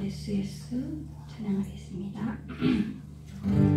SES 찬양하겠습니다. 주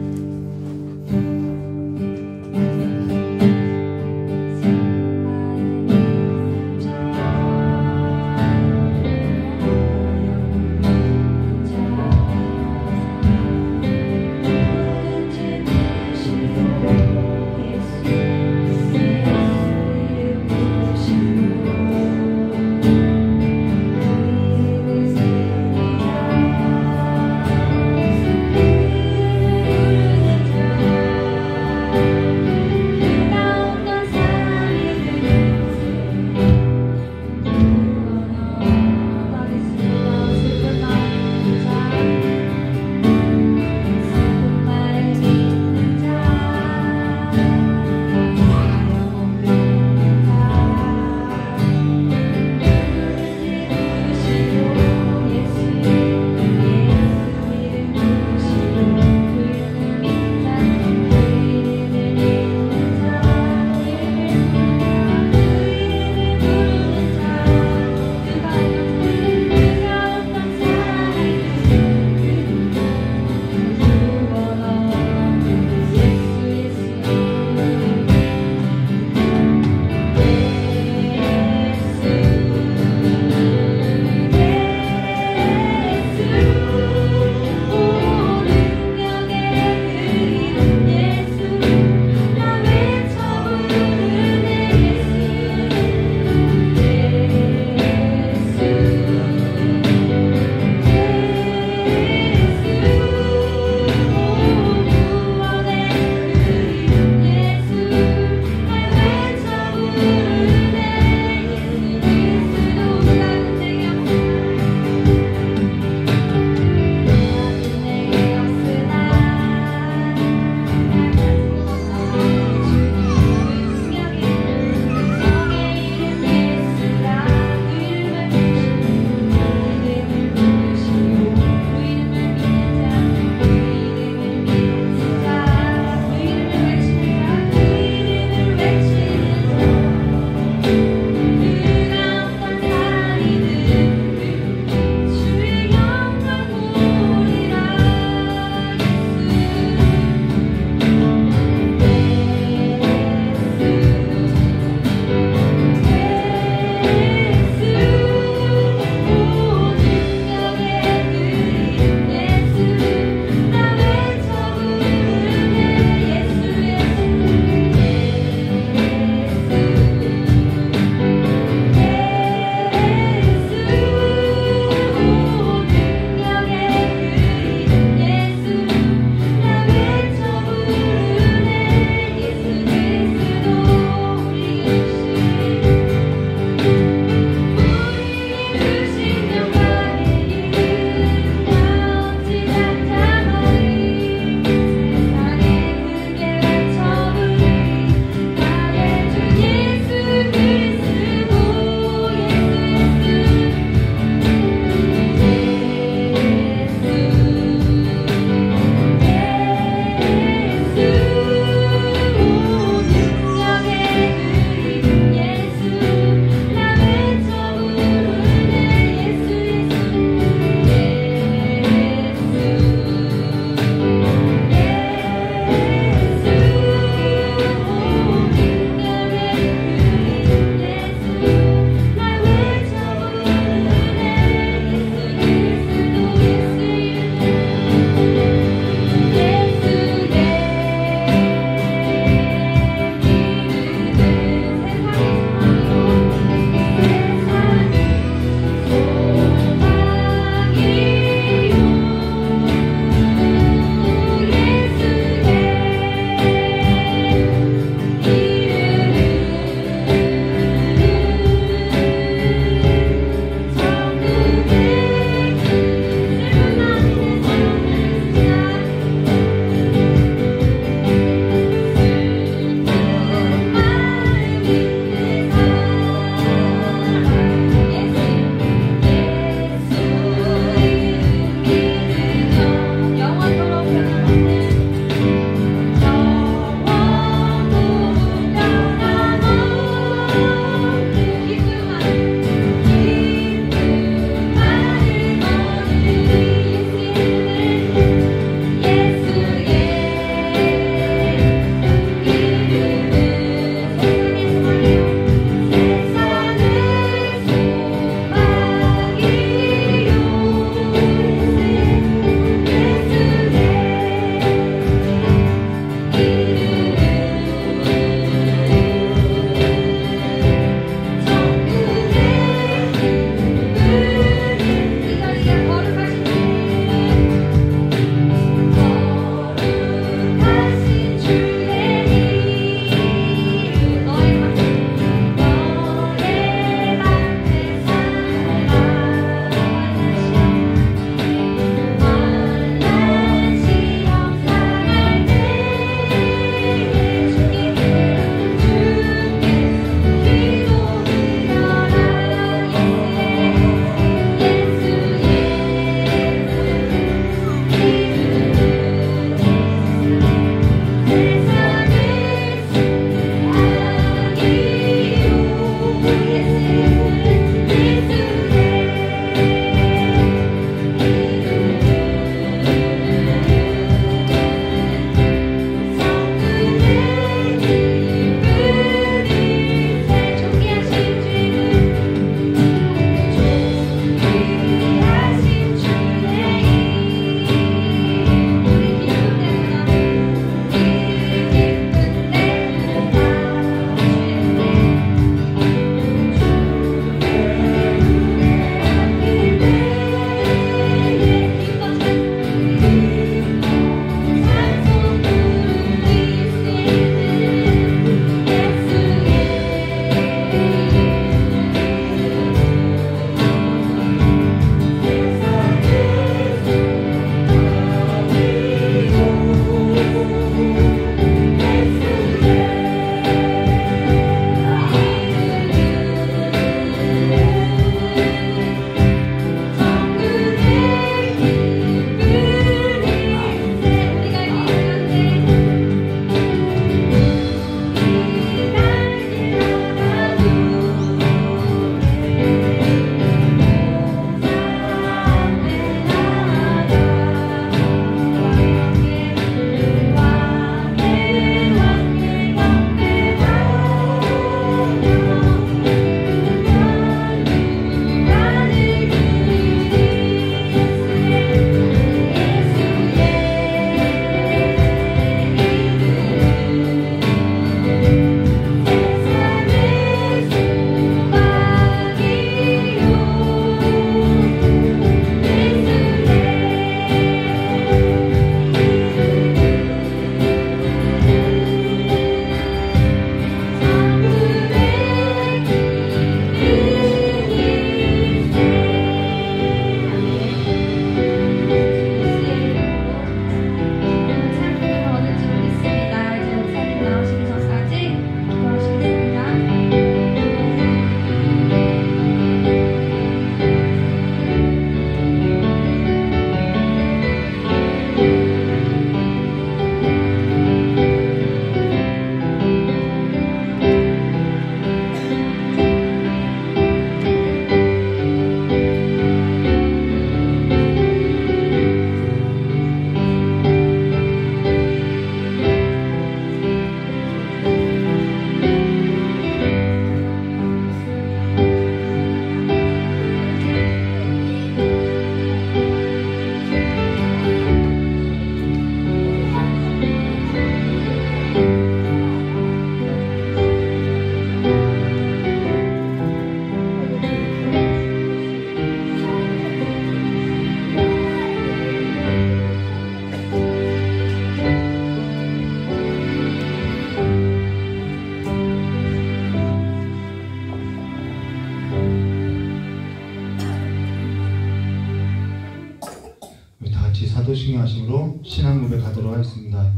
같이 사도신경 하심으로 신앙 고백하도록 하겠습니다.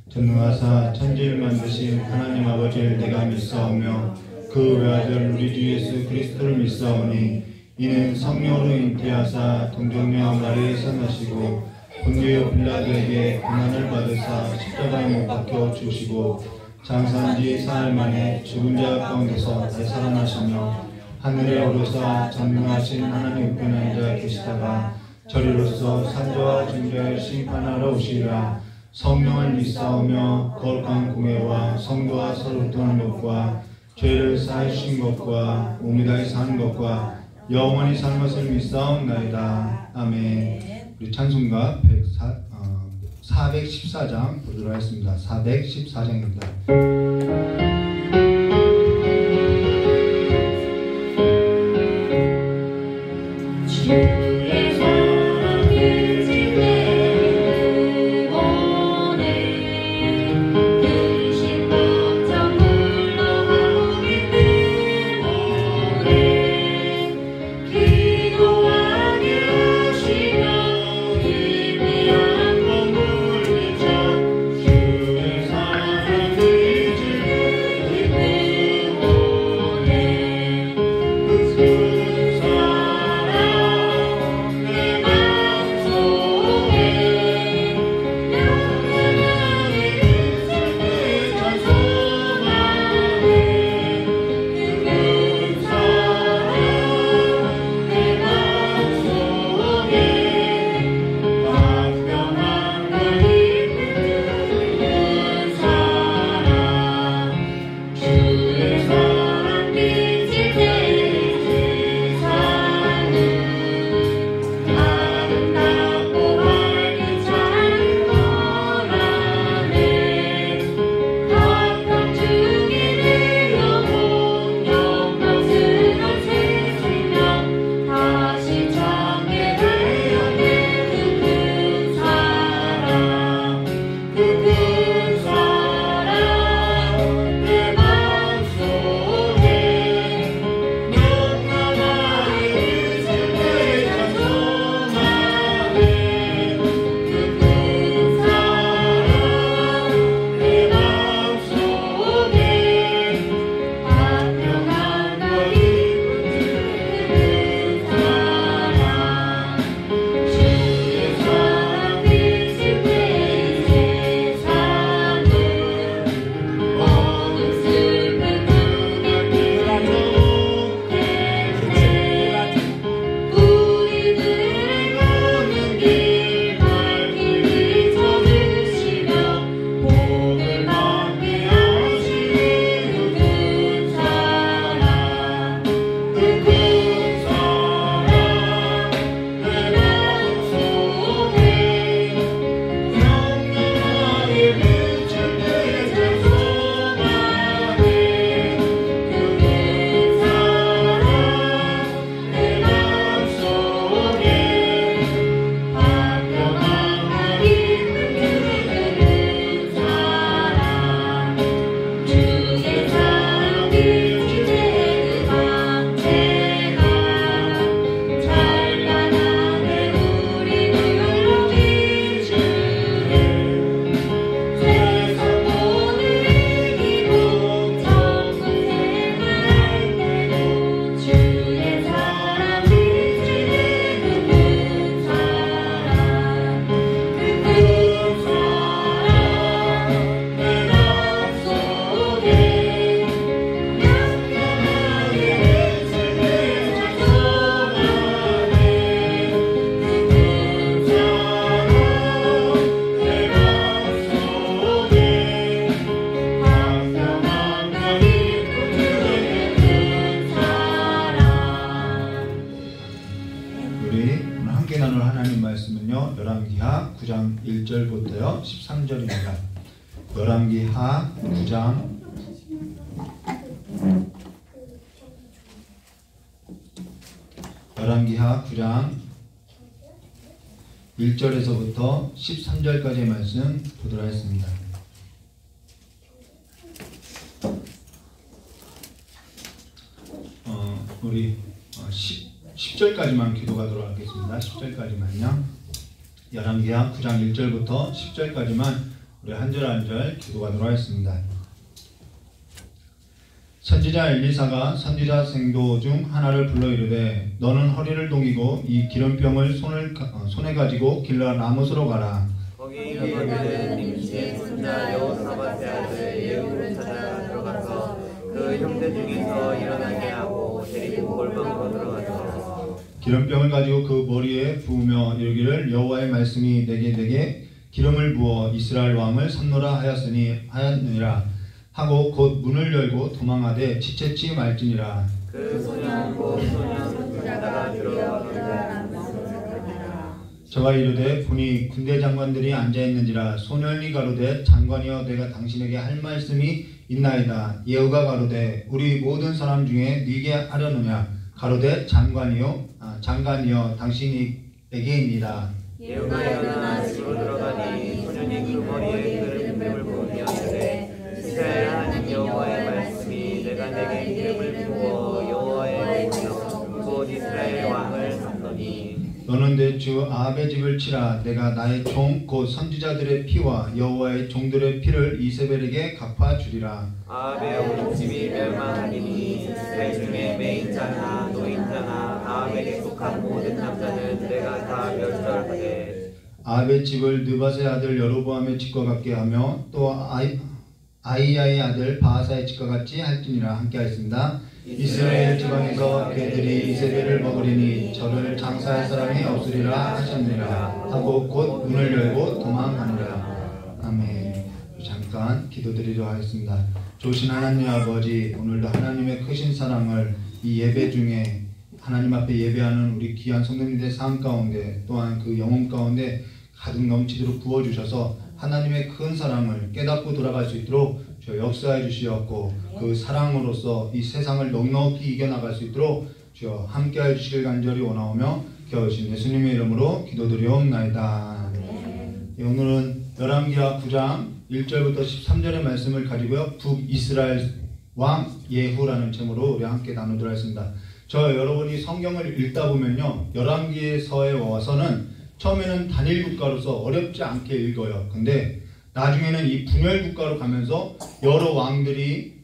전능하사 천지를 만드신 하나님 아버지를 내가 믿사오며 그 외아들 우리 주 예수 그리스도를 믿사오니 이는 성령으로 잉태하사 동정녀 마리아에서 나시고 본디오 빌라도에게 고난을 받으사 십자가에 못 박혀 죽으시고 장사한 지 사흘 만에 죽은 자 가운데서 되살아나시며 하늘에 오르사 전능하신 하나님 우편에 앉아 계시다가 저리로서 산자와 증자를 심판하러 오시리라. 성령을 믿사오며 거룩한 공회와 성도와 서로 도는 것과 죄를 사하신 것과 몸이 다해 사는 것과 영원히 사는 것을 믿사옵나이다. 아멘. 우리 찬송가 414장 보도록 하겠습니다. 414장입니다. 말씀은요, 열왕기하 9장 1절부터요 13절입니다. 열왕기하 9장 1절에서부터 13절까지의 말씀 보도록 하겠습니다. 우리 10절까지만 기도하도록 하겠습니다. 10절까지만요. 열왕기하 9장 1절부터 10절까지만 우리 한 절 한 절 기도하도록 하겠습니다. 선지자 엘리사가 선지자 생도 중 하나를 불러 이르되 너는 허리를 동이고 이 기름병을 손에 가지고 길라 라못으로 가라. 거기 이르기를 nim시의 손자 여호사밧의 아들 예후를 찾아 들어가서 그 형제 중에서 일어나게 하고 데리고 골방으로 들어가서 기름병을 가지고 그 머리에 부으며 이르기를 여호와의 말씀이 내게 기름을 부어 이스라엘 왕을 삼노라 하였느니라 하고 곧 문을 열고 도망하되 지체치 말지니라. 그 소년 곧 소년 손자가 들어가니라. 저가 이르되 보니 군대 장관들이 앉아있는지라. 소년이 가로되 장관이여 내가 당신에게 할 말씀이 있나이다. 예후가 가로되 우리 모든 사람 중에 네게 하려느냐. 가로되 장관이여 당신에게입니다. 예후가 일어나 집으로 들어가니 소년이 그 머리에 기름을 부으며 이르되 이스라엘 하나님 여호와의 말씀이 내가 내게 기름을 부어 여호와의 곧 이스라엘 왕을 삼노니 너는 내 주 아합의 집을 치라. 내가 나의 종 곧 선지자들의 피와 여호와의 종들의 피를 이세벨에게 갚아주리라. 아합의 온 집이 멸망하리니 이스라엘 중에 매인자나 노인자나 아합에게 속한 모든 남자는 내가 다 멸절하되 아합의 집을 느밧의 아들 여로보암의 집과 같게 하며 또 아이야의 아들 바하사의 집과 같이 할지니라. 함께 하겠습니다. 이스라엘 지방에서 그들이 이세벨을 먹으리니 저를 장사할 사람이 없으리라 하셨느니라 하고 곧 문을 열고 도망하니라. 아멘. 잠깐 기도드리도록 하겠습니다. 좋으신 하나님 아버지, 오늘도 하나님의 크신 사랑을 이 예배 중에 하나님 앞에 예배하는 우리 귀한 성도님들의 삶 가운데 또한 그 영혼 가운데 가득 넘치도록 부어주셔서 하나님의 큰 사랑을 깨닫고 돌아갈 수 있도록 저 역사해 주시었고 그 사랑으로서 이 세상을 넉넉히 이겨나갈 수 있도록 주여 함께해 주시길 간절히 원하오며 겨우신 예수님의 이름으로 기도드리옵나이다. 네, 오늘은 열왕기하 9장 1절부터 13절의 말씀을 가지고요, 북이스라엘 왕 예후라는 제목으로 우리 함께 나누도록 하겠습니다. 저 여러분이 성경을 읽다 보면요, 열왕기서에 와서는 처음에는 단일 국가로서 어렵지 않게 읽어요. 근데 나중에는 이 분열 국가로 가면서 여러 왕들의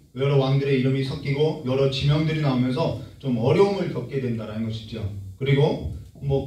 이름이 섞이고 여러 지명들이 나오면서 좀 어려움을 겪게 된다는 것이죠. 그리고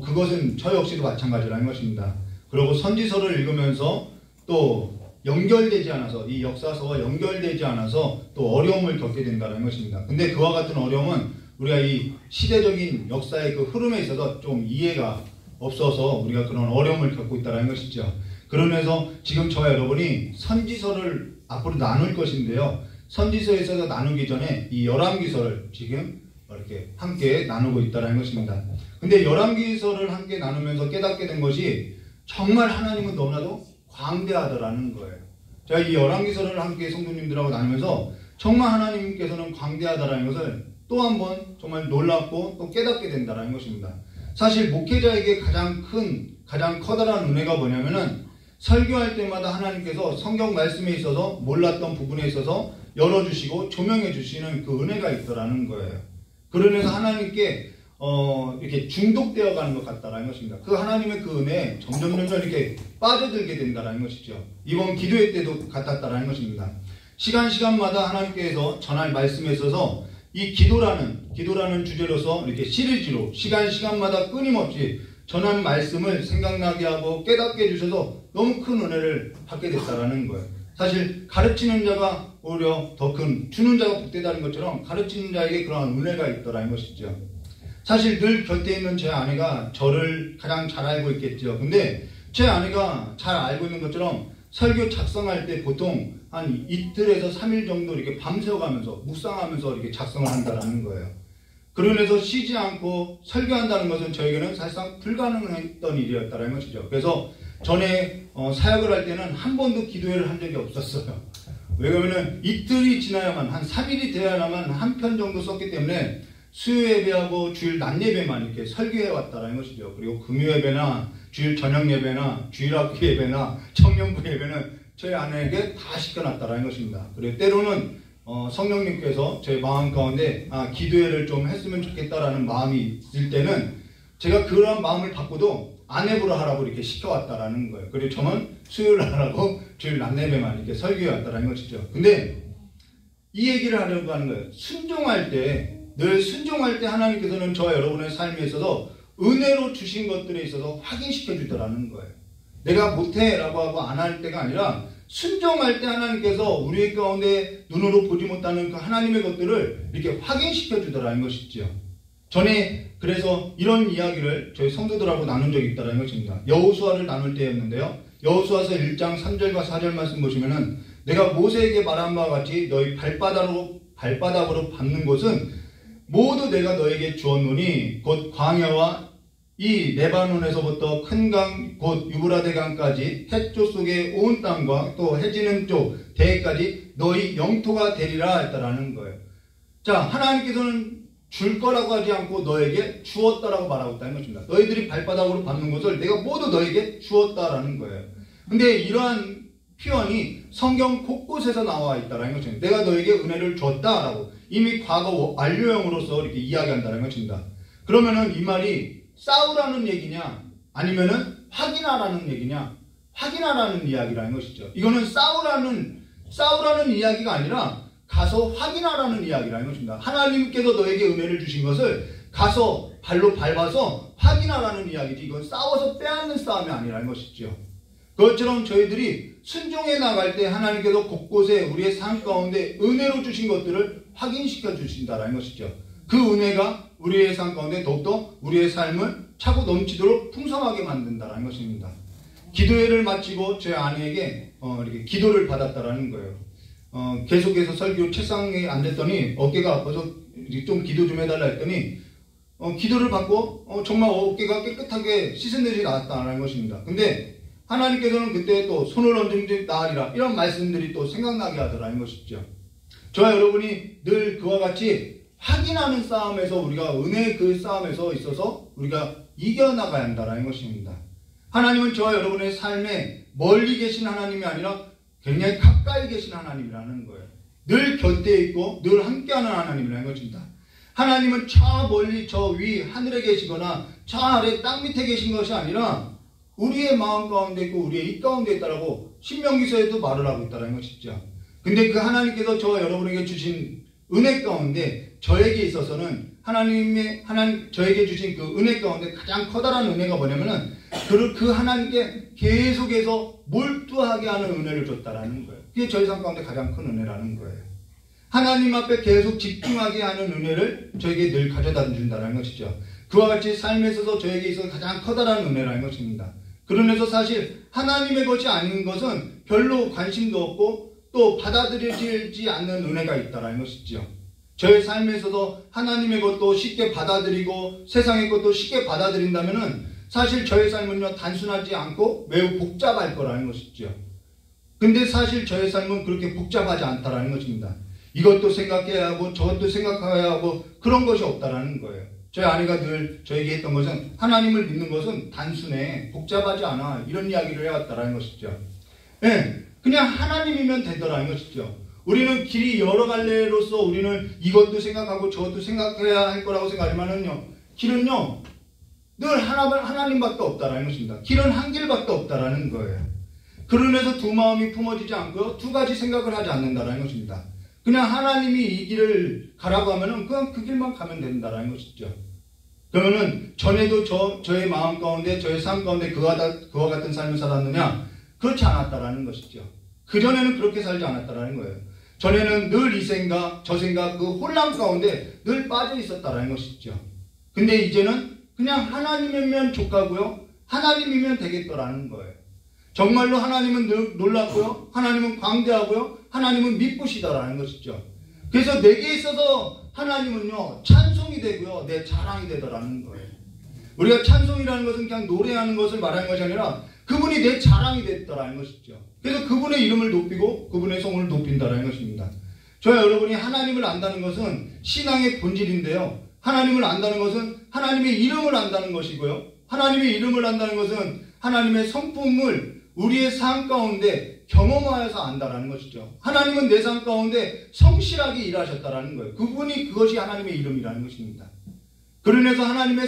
그것은 저 역시도 마찬가지라는 것입니다. 그리고 선지서를 읽으면서 또 연결되지 않아서, 이 역사서와 연결되지 않아서 또 어려움을 겪게 된다는 것입니다. 근데 그와 같은 어려움은 우리가 이 시대적인 역사의 그 흐름에 있어서 좀 이해가 없어서 우리가 그런 어려움을 겪고 있다는 것이죠. 그러면서 지금 저와 여러분이 선지서를 앞으로 나눌 것인데요, 선지서에 있어서 나누기 전에 이 열왕기서를 지금 이렇게 함께 나누고 있다는 것입니다. 근데 열왕기서를 함께 나누면서 깨닫게 된 것이 정말 하나님은 너무나도 광대하더라는 거예요. 제가 이 열왕기서를 함께 성도님들하고 나누면서 정말 하나님께서는 광대하다라는 것을 또 한 번 정말 놀랍고 또 깨닫게 된다는 것입니다. 사실 목회자에게 가장 커다란 은혜가 뭐냐면은 설교할 때마다 하나님께서 성경 말씀에 있어서 몰랐던 부분에 있어서 열어주시고 조명해 주시는 그 은혜가 있더라는 거예요. 그러면서 하나님께 이렇게 중독되어 가는 것 같다라는 것입니다. 그 하나님의 그 은혜에 점점 이렇게 빠져들게 된다는 것이죠. 이번 기도회 때도 같았다라는 것입니다. 시간마다 하나님께서 전할 말씀에 있어서 이 기도라는 주제로서 이렇게 시리즈로 시간마다 끊임없이 전한 말씀을 생각나게 하고 깨닫게 해주셔서 너무 큰 은혜를 받게 됐다라는 거예요. 사실 가르치는 자가 오히려 더 큰, 주는 자가 복되다는 것처럼 가르치는 자에게 그러한 은혜가 있더라는 것이죠. 사실 늘 곁에 있는 제 아내가 저를 가장 잘 알고 있겠죠. 근데 제 아내가 잘 알고 있는 것처럼 설교 작성할 때 보통 한 이틀에서 3일 정도 이렇게 밤새워가면서 묵상하면서 이렇게 작성을 한다라는 거예요. 그러면서 쉬지 않고 설교한다는 것은 저에게는 사실상 불가능했던 일이었다는 것이죠. 그래서 전에 사역을 할 때는 한 번도 기도회를 한 적이 없었어요. 왜냐하면 이틀이 지나야만, 한 3일이 되어야만 한 편 정도 썼기 때문에 수요 예배하고 주일 낮 예배만 이렇게 설교해 왔다는 것이죠. 그리고 금요 예배나 주일 저녁 예배나 주일 학교 예배나 청년부 예배는 저희 아내에게 다 시켜놨다는 것입니다. 그리고 때로는 성령님께서 제 마음 가운데 기도회를 좀 했으면 좋겠다라는 마음이 있을 때는 제가 그런 마음을 갖고도 안내부를 하라고 이렇게 시켜왔다라는 거예요. 그리고 저는 수요일 하라고 주일 낮내배만 이렇게 설교해 왔다라는 것이죠. 근데 이 얘기를 하려고 하는 거예요. 순종할 때, 늘 순종할 때 하나님께서는 저와 여러분의 삶에 있어서 은혜로 주신 것들에 있어서 확인시켜 주더라는 거예요. 내가 못해라고 하고 안 할 때가 아니라 순종할 때 하나님께서 우리 가운데 눈으로 보지 못하는 그 하나님의 것들을 이렇게 확인시켜 주더라는 것이죠. 전에 그래서 이런 이야기를 저희 성도들하고 나눈 적이 있다는 것입니다. 여호수아를 나눌 때였는데요. 여호수아서 1장 3절과 4절 말씀 보시면은 내가 모세에게 말한 바와 같이 너희 발바닥으로 밟는 곳은 모두 내가 너에게 주었노니 곧 광야와 이 레바논에서부터 큰 강 곧 유브라데 강까지 해쪽 속의 온 땅과 또 해지는 쪽 대해까지 너희 영토가 되리라 했다라는 거예요. 자, 하나님께서는 줄 거라고 하지 않고 너에게 주었다라고 말하고 있다는 것입니다. 너희들이 발바닥으로 밟는 것을 내가 모두 너에게 주었다라는 거예요. 근데 이러한 표현이 성경 곳곳에서 나와 있다는 것입니다. 내가 너에게 은혜를 줬다라고 이미 과거 완료형으로서 이렇게 이야기한다는 것입니다. 그러면은 이 말이 싸우라는 얘기냐 아니면은 확인하라는 얘기냐? 확인하라는 이야기라는 것이죠. 이거는 싸우라는 이야기가 아니라 가서 확인하라는 이야기라는 것입니다. 하나님께서 너에게 은혜를 주신 것을 가서 발로 밟아서 확인하라는 이야기지. 이건 싸워서 빼앗는 싸움이 아니라는 것이죠. 그것처럼 저희들이 순종해 나갈 때 하나님께서 곳곳에 우리의 삶 가운데 은혜로 주신 것들을 확인시켜 주신다는 것이죠. 그 은혜가 우리의 삶 가운데 더욱더 우리의 삶을 차고 넘치도록 풍성하게 만든다는 것입니다. 기도회를 마치고 제 아내에게 이렇게 기도를 받았다라는 거예요. 계속해서 설교 책상에 앉았더니 어깨가 아파서 좀 기도 좀 해달라 했더니 기도를 받고 정말 어깨가 깨끗하게 씻은 듯이 나왔다는 것입니다. 근데 하나님께서는 그때 또 손을 얹은 나으리라 이런 말씀들이 또 생각나게 하더라는 것이죠. 저와 여러분이 늘 그와 같이 확인하는 싸움에서 우리가 은혜의 그 싸움에서 있어서 우리가 이겨나가야 한다는 것입니다. 하나님은 저와 여러분의 삶에 멀리 계신 하나님이 아니라 굉장히 가까이 계신 하나님이라는 거예요. 늘 곁에 있고 늘 함께하는 하나님이라는 것입니다. 하나님은 저 멀리 저 위 하늘에 계시거나 저 아래 땅 밑에 계신 것이 아니라 우리의 마음 가운데 있고 우리의 입 가운데 있다라고 신명기서에도 말을 하고 있다는 것이죠. 근데 그 하나님께서 저와 여러분에게 주신 은혜 가운데 저에게 있어서는 저에게 주신 그 은혜 가운데 가장 커다란 은혜가 뭐냐면은 그 하나님께 계속해서 몰두하게 하는 은혜를 줬다라는 거예요. 그게 저희 삶 가운데 가장 큰 은혜라는 거예요. 하나님 앞에 계속 집중하게 하는 은혜를 저에게 늘 가져다 준다는 것이죠. 그와 같이 삶에 있어서 저에게 있어서 가장 커다란 은혜라는 것입니다. 그러면서 사실 하나님의 것이 아닌 것은 별로 관심도 없고 또 받아들여지지 않는 은혜가 있다는 것이죠. 저의 삶에 있어서 하나님의 것도 쉽게 받아들이고 세상의 것도 쉽게 받아들인다면은 사실 저의 삶은요 단순하지 않고 매우 복잡할 거라는 것이죠. 근데 사실 저의 삶은 그렇게 복잡하지 않다라는 것입니다. 이것도 생각해야 하고 저것도 생각해야 하고 그런 것이 없다라는 거예요. 저희 아내가 늘 저에게 했던 것은 하나님을 믿는 것은 단순해 복잡하지 않아 이런 이야기를 해왔다라는 것이죠. 네, 그냥 하나님이면 되더라는 것이죠. 우리는 길이 여러 갈래로서 우리는 이것도 생각하고 저것도 생각해야 할 거라고 생각하지만은요 길은요 늘 하나님밖에 없다라는 것입니다. 길은 한 길밖에 없다라는 거예요. 그러면서 두 마음이 품어지지 않고 두 가지 생각을 하지 않는다라는 것입니다. 그냥 하나님이 이 길을 가라고 하면은 그냥 그 길만 가면 된다라는 것이죠. 그러면은 전에도 저의 마음 가운데 저의 삶 가운데 그와 같은 삶을 살았느냐? 그렇지 않았다라는 것이죠. 그전에는 그렇게 살지 않았다라는 거예요. 전에는 늘 이 생각 저 생각 그 혼란 가운데 늘 빠져 있었다라는 것이죠. 근데 이제는 그냥 하나님이면 족하고요. 하나님이면 되겠더라는 거예요. 정말로 하나님은 늘 놀랍고요. 하나님은 광대하고요. 하나님은 미쁘시다라는 것이죠. 그래서 내게 있어서 하나님은요 찬송이 되고요. 내 자랑이 되더라는 거예요. 우리가 찬송이라는 것은 그냥 노래하는 것을 말하는 것이 아니라 그분이 내 자랑이 됐더라는 것이죠. 그래서 그분의 이름을 높이고 그분의 성을 높인다는 것입니다. 저와 여러분이 하나님을 안다는 것은 신앙의 본질인데요. 하나님을 안다는 것은 하나님의 이름을 안다는 것이고요. 하나님의 이름을 안다는 것은 하나님의 성품을 우리의 삶 가운데 경험하여서 안다라는 것이죠. 하나님은 내 삶 가운데 성실하게 일하셨다라는 거예요. 그것이 하나님의 이름이라는 것입니다. 그러면서 하나님의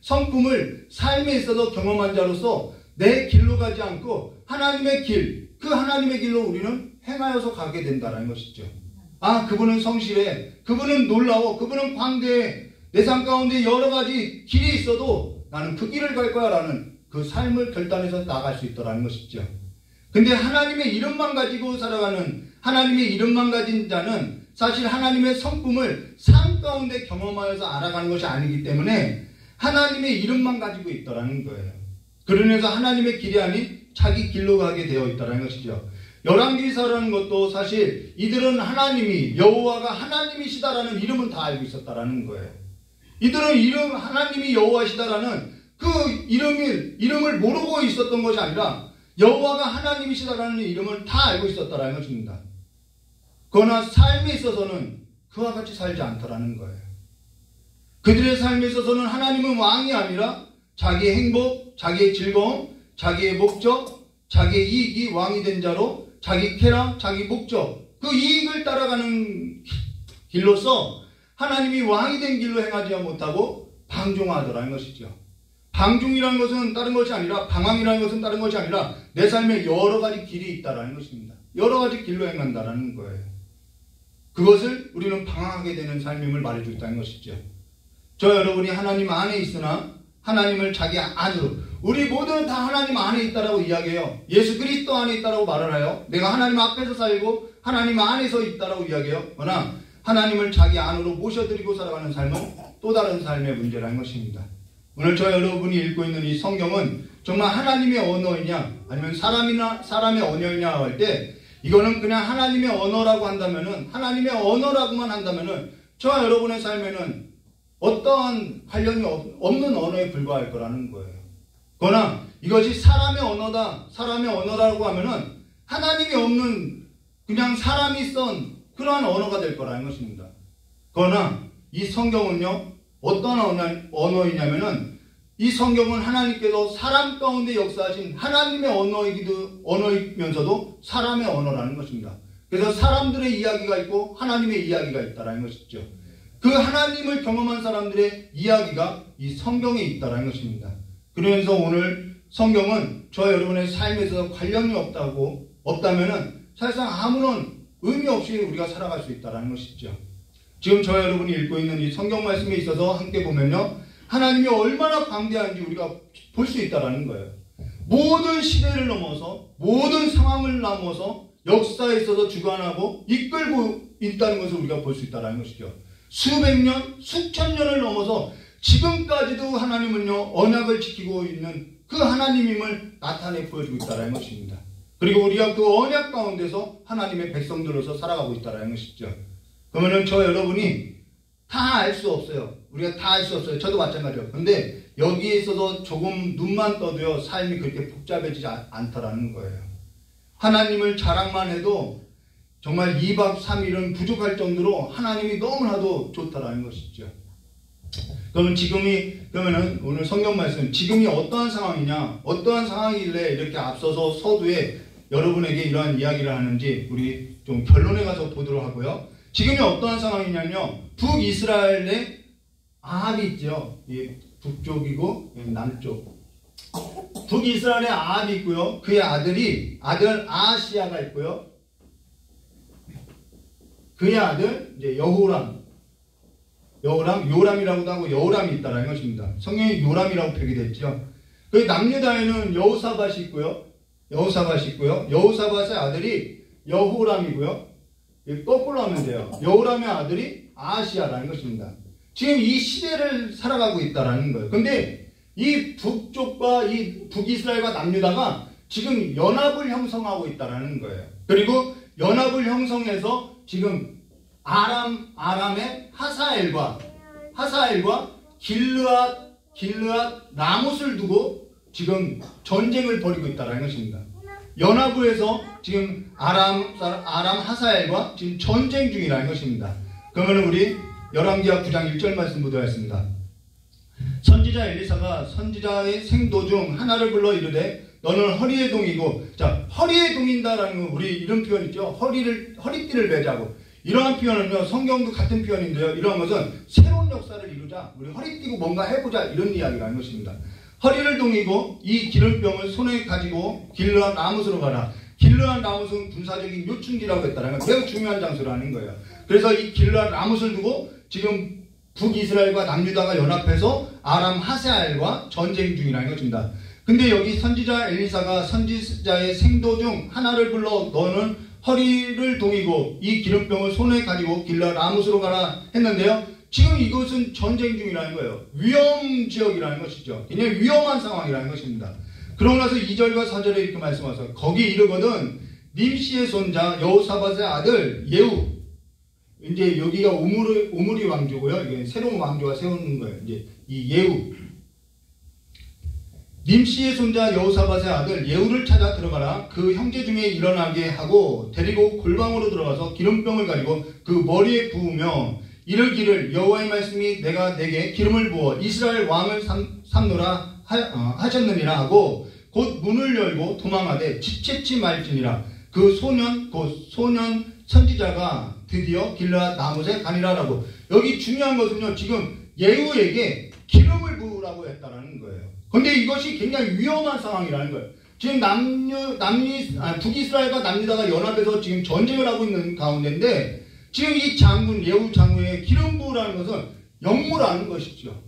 성품을 삶에 있어서 경험한 자로서 내 길로 가지 않고 하나님의 길, 그 하나님의 길로 우리는 행하여서 가게 된다는 것이죠. 아, 그분은 성실해, 그분은 놀라워, 그분은 광대해, 내 삶 가운데 여러 가지 길이 있어도 나는 그 길을 갈 거야 라는 그 삶을 결단해서 나갈 수 있더라는 것이죠. 근데 하나님의 이름만 가지고 살아가는, 하나님의 이름만 가진 자는 사실 하나님의 성품을 삶 가운데 경험하여서 알아가는 것이 아니기 때문에 하나님의 이름만 가지고 있더라는 거예요. 그러면서 하나님의 길이 아닌 자기 길로 가게 되어 있다는 것이죠. 열왕기사라는 것도 사실 이들은 하나님이, 여호와가 하나님이시다라는 이름은 다 알고 있었다라는 거예요. 이들은 하나님이 여호와시다라는 그 이름을 모르고 있었던 것이 아니라 여호와가 하나님이시다라는 이름을 다 알고 있었다라는 것입니다. 그러나 삶에 있어서는 그와 같이 살지 않더라는 거예요. 그들의 삶에 있어서는 하나님은 왕이 아니라 자기의 행복, 자기의 즐거움, 자기의 목적, 자기의 이익이 왕이 된 자로 자기 쾌락, 자기 목적, 그 이익을 따라가는 길로서 하나님이 왕이 된 길로 행하지 못하고 방종하더라는 것이죠. 방종이라는 것은 다른 것이 아니라, 방황이라는 것은 다른 것이 아니라 내 삶에 여러 가지 길이 있다라는 것입니다. 여러 가지 길로 행한다라는 거예요. 그것을 우리는 방황하게 되는 삶임을 말해주고 있다는 것이죠. 저 여러분이 하나님 안에 있으나 하나님을 자기 안으로, 우리 모두는 다 하나님 안에 있다라고 이야기해요. 예수 그리스도 안에 있다라고 말을 해요. 내가 하나님 앞에서 살고 하나님 안에서 있다라고 이야기해요. 그러나 하나님을 자기 안으로 모셔드리고 살아가는 삶은 또 다른 삶의 문제라는 것입니다. 오늘 저 여러분이 읽고 있는 이 성경은 정말 하나님의 언어이냐 아니면 사람의 언어이냐 할 때, 이거는 그냥 하나님의 언어라고 한다면은, 하나님의 언어라고만 한다면은 저 여러분의 삶에는 어떠한 관련이 없는 언어에 불과할 거라는 거예요. 그러나 이것이 사람의 언어다, 사람의 언어라고 하면은 하나님이 없는 그냥 사람이 쓴 그러한 언어가 될 거라는 것입니다. 그러나 이 성경은요, 어떤 언어이냐면은 이 성경은 하나님께서 사람 가운데 역사하신 하나님의 언어이면서도 사람의 언어라는 것입니다. 그래서 사람들의 이야기가 있고 하나님의 이야기가 있다는 것이죠. 그 하나님을 경험한 사람들의 이야기가 이 성경에 있다는 것입니다. 그러면서 오늘 성경은 저 여러분의 삶에서 관련이 없다면은 사실상 아무런 의미 없이 우리가 살아갈 수 있다는 것이죠. 지금 저 여러분이 읽고 있는 이 성경 말씀에 있어서 함께 보면요, 하나님이 얼마나 광대한지 우리가 볼 수 있다는 거예요. 모든 시대를 넘어서, 모든 상황을 넘어서 역사에 있어서 주관하고 이끌고 있다는 것을 우리가 볼 수 있다는 것이죠. 수백 년, 수천 년을 넘어서 지금까지도 하나님은요, 언약을 지키고 있는 그 하나님임을 나타내 보여주고 있다는 것입니다. 그리고 우리가 그 언약 가운데서 하나님의 백성들로서 살아가고 있다는 것이죠. 그러면은 저 여러분이 다 알 수 없어요. 우리가 다 알 수 없어요. 저도 마찬가지예요. 근데 여기에 있어서 조금 눈만 떠도요, 삶이 그렇게 복잡해지지 않더라는 거예요. 하나님을 자랑만 해도 정말 2박 3일은 부족할 정도로 하나님이 너무나도 좋다라는 것이죠. 그러면은 오늘 성경 말씀, 지금이 어떠한 상황이냐, 어떠한 상황이길래 이렇게 앞서서 서두에 여러분에게 이러한 이야기를 하는지 우리 좀 결론에 가서 보도록 하고요. 지금이 어떠한 상황이냐면요, 북이스라엘의 아합이 있죠. 북쪽이고 남쪽. 북이스라엘의 아합이 있고요. 그의 아들 아하시야가 있고요. 그의 아들 이제 요람이라고도 하고 여호람이 있다라는 것입니다. 성경에 요람이라고 표기됐죠. 그 남유다에는 여호사밧이 있고요. 여호사밧의 아들이 여호람이고요. 거꾸로 하면 돼요. 여호람의 아들이 아하시야라는 것입니다. 지금 이 시대를 살아가고 있다라는 거예요. 근데 이 북쪽과 이 북이스라엘과 남유다가 지금 연합을 형성하고 있다라는 거예요. 그리고 연합을 형성해서 지금 아람의 하사엘과 길르앗 라못을 두고 지금 전쟁을 벌이고 있다는 것입니다. 연합을 해서 지금 아람 하사엘과 지금 전쟁 중이라는 것입니다. 그러면 우리 열왕기하 9장 1절 말씀 보도하겠습니다. 선지자 엘리사가 선지자의 생도 중 하나를 불러 이르되 너는 허리에 동이고, 자, 허리에 동인다라는 건 우리 이런 표현 있죠. 허리띠를 매자고, 이러한 표현은요, 성경도 같은 표현인데요. 이러한 것은 새로운 역사를 이루자, 우리 허리 띠고 뭔가 해보자, 이런 이야기라는 것입니다. 허리를 동이고 이 기름병을 손에 가지고 길르한 라못으로 가라. 길르한 라못은 군사적인 요충지라고 했다는 건 매우 중요한 장소라는 거예요. 그래서 이 길르한 라못을 두고 지금 북이스라엘과 남유다가 연합해서 아람 하세알과 전쟁 중이라는 것입니다. 근데 여기 선지자 엘리사가 선지자의 생도 중 하나를 불러 너는 허리를 동이고 이 기름병을 손에 가지고 길르한 라못으로 가라 했는데요. 지금 이것은 전쟁 중이라는 거예요. 위험 지역이라는 것이죠. 굉장히 위험한 상황이라는 것입니다. 그러고 나서 2절과 4절에 이렇게 말씀하셔서 거기 이르거든 님시의 손자 여호사밧의 아들 예후, 이제 여기가 오므리 왕조고요. 이게 새로운 왕조가 세우는 거예요. 이제 이 예후, 님시의 손자 여호사밧의 아들 예후를 찾아 들어가라. 그 형제 중에 일어나게 하고 데리고 골방으로 들어가서 기름병을 가지고 그 머리에 부으며 이르기를 여호와의 말씀이 내가 내게 기름을 부어 이스라엘 왕을 삼노라 하셨느니라 하고 곧 문을 열고 도망하되 지체치 말지니라. 그 소년 곧 소년 선지자가 드디어 길르앗 라못에 가니라라고. 여기 중요한 것은요, 지금 예후에게 기름을 부으라고 했다라는 거예요. 근데 이것이 굉장히 위험한 상황이라는 거예요. 지금 북이스라엘과 남유다가 연합해서 지금 전쟁을 하고 있는 가운데인데 지금 이 장군, 예후 장군의 기름 부으라는 것은 역무라는 것이죠.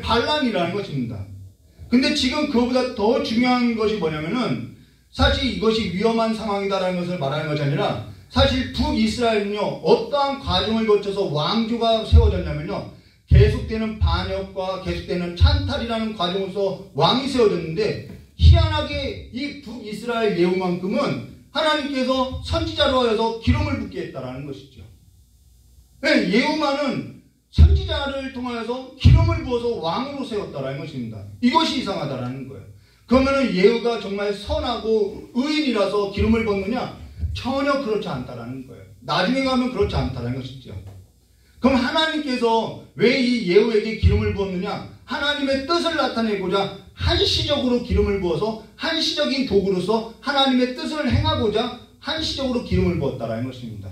반란이라는 것입니다. 근데 지금 그거보다 더 중요한 것이 뭐냐면은 사실 이것이 위험한 상황이다라는 것을 말하는 것이 아니라 사실 북이스라엘은요, 어떠한 과정을 거쳐서 왕조가 세워졌냐면요, 계속되는 반역과 계속되는 찬탈이라는 과정으로서 왕이 세워졌는데 희한하게 이 북이스라엘 예후만큼은 하나님께서 선지자로 하여서 기름을 붓게 했다라는 것이죠. 네, 예후만은 선지자를 통하여서 기름을 부어서 왕으로 세웠다라는 것입니다. 이것이 이상하다라는 거예요. 그러면은 예후가 정말 선하고 의인이라서 기름을 붓느냐? 전혀 그렇지 않다라는 거예요. 나중에 가면 그렇지 않다라는 것이죠. 그럼 하나님께서 왜 이 예후에게 기름을 부었느냐? 하나님의 뜻을 나타내고자 한시적으로 기름을 부어서 한시적인 도구로서 하나님의 뜻을 행하고자 한시적으로 기름을 부었다라는 것입니다.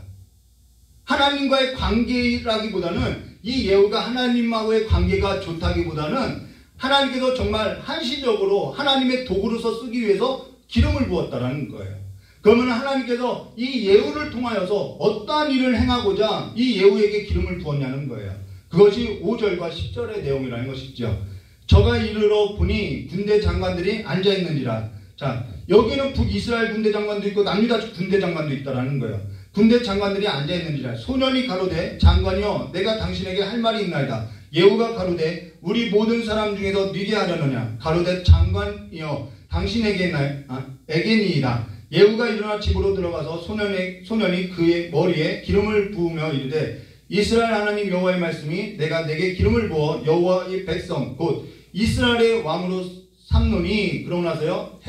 하나님과의 관계라기보다는 이 예후가 하나님하고의 관계가 좋다기보다는 하나님께서 정말 한시적으로 하나님의 도구로서 쓰기 위해서 기름을 부었다라는 거예요. 그러면 하나님께서 이 예후를 통하여서 어떠한 일을 행하고자 이 예후에게 기름을 부었냐는 거예요. 그것이 5절과 10절의 내용이라는 것이죠. 저가 이르러 보니 군대 장관들이 앉아있느니라. 자, 여기는 북이스라엘 군대 장관도 있고 남유다 군대 장관도 있다라는 거예요. 군대 장관들이 앉아있느니라. 소년이 가로되 장관이여 내가 당신에게 할 말이 있나이다. 예후가 가로되 우리 모든 사람 중에서 네게 하려느냐. 가로되 장관이여 당신에게니이다. 예후가 일어나 집으로 들어가서 소년이 그의 머리에 기름을 부으며 이르되 이스라엘 하나님 여호와의 말씀이 내가 내게 기름을 부어 여호와의 백성 곧 이스라엘의 왕으로 삼노니. 그러고 나서요,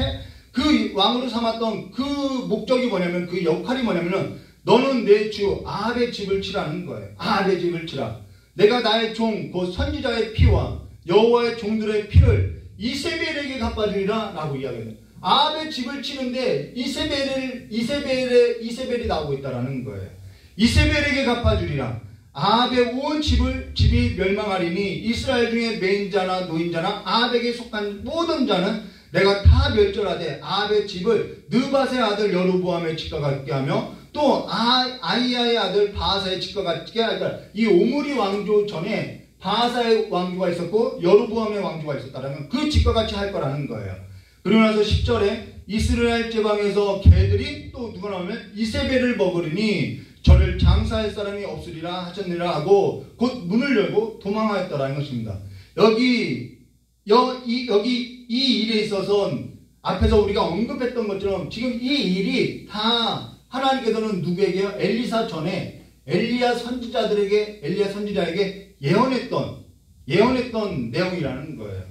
그 왕으로 삼았던 그 목적이 뭐냐면, 그 역할이 뭐냐면은 너는 내 주 아합의 집을 치라는 거예요. 아합의 집을 치라. 내가 나의 종 곧 선지자의 피와 여호와의 종들의 피를 이세벨에게 갚아주리라 라고 이야기해요. 아합의 집을 치는데 이세벨이 나오고 있다라는 거예요. 이세벨에게 갚아주리라. 아합의 온 집이 멸망하리니 이스라엘 중에 매인자나 노인자나 아합에게 속한 모든 자는 내가 다 멸절하되 아합의 집을 느밧의 아들 여로보암의 집과 같게 하며 또 아이야의 아들 바하사의 집과 같게 하리라. 이 오므리 왕조 전에 바하사의 왕조가 있었고 여로보암의 왕조가 있었다라는 그 집과 같이 할 거라는 거예요. 그리고 나서 10절에 이스라엘 제방에서 개들이 또 누가 나오면 이세벨을 먹으리니 저를 장사할 사람이 없으리라 하셨느니라 하고 곧 문을 열고 도망하였다라는 것입니다. 여기 이 일에 있어서는 앞에서 우리가 언급했던 것처럼 지금 이 일이 다 하나님께서는 누구에게요? 엘리사 전에 엘리야 선지자에게 예언했던 내용이라는 거예요.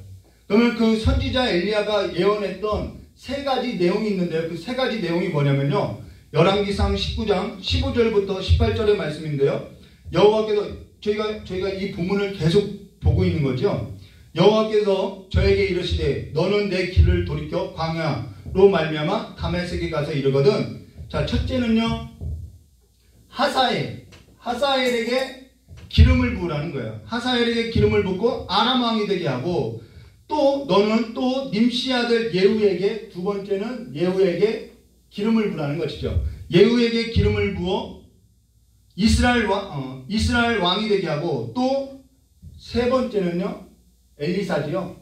그러면 그 선지자 엘리야가 예언했던 세 가지 내용이 있는데요. 그 세 가지 내용이 뭐냐면요, 열왕기상 19장 15절부터 18절의 말씀인데요. 여호와께서 저희가 이 본문을 계속 보고 있는 거죠. 여호와께서 저에게 이르시되 너는 내 길을 돌이켜 광야로 말미암아 다메섹에 가서 이르거든. 자, 첫째는요, 하사에 하사엘에게 기름을 부으라는 거예요. 하사엘에게 기름을 붓고 아람 왕이 되게 하고, 또 너는 또 님시 아들 예후에게, 두 번째는 예후에게 기름을 부으라는 것이죠. 예후에게 기름을 부어 이스라엘 왕이 되게 하고, 또 세 번째는요 엘리사지요.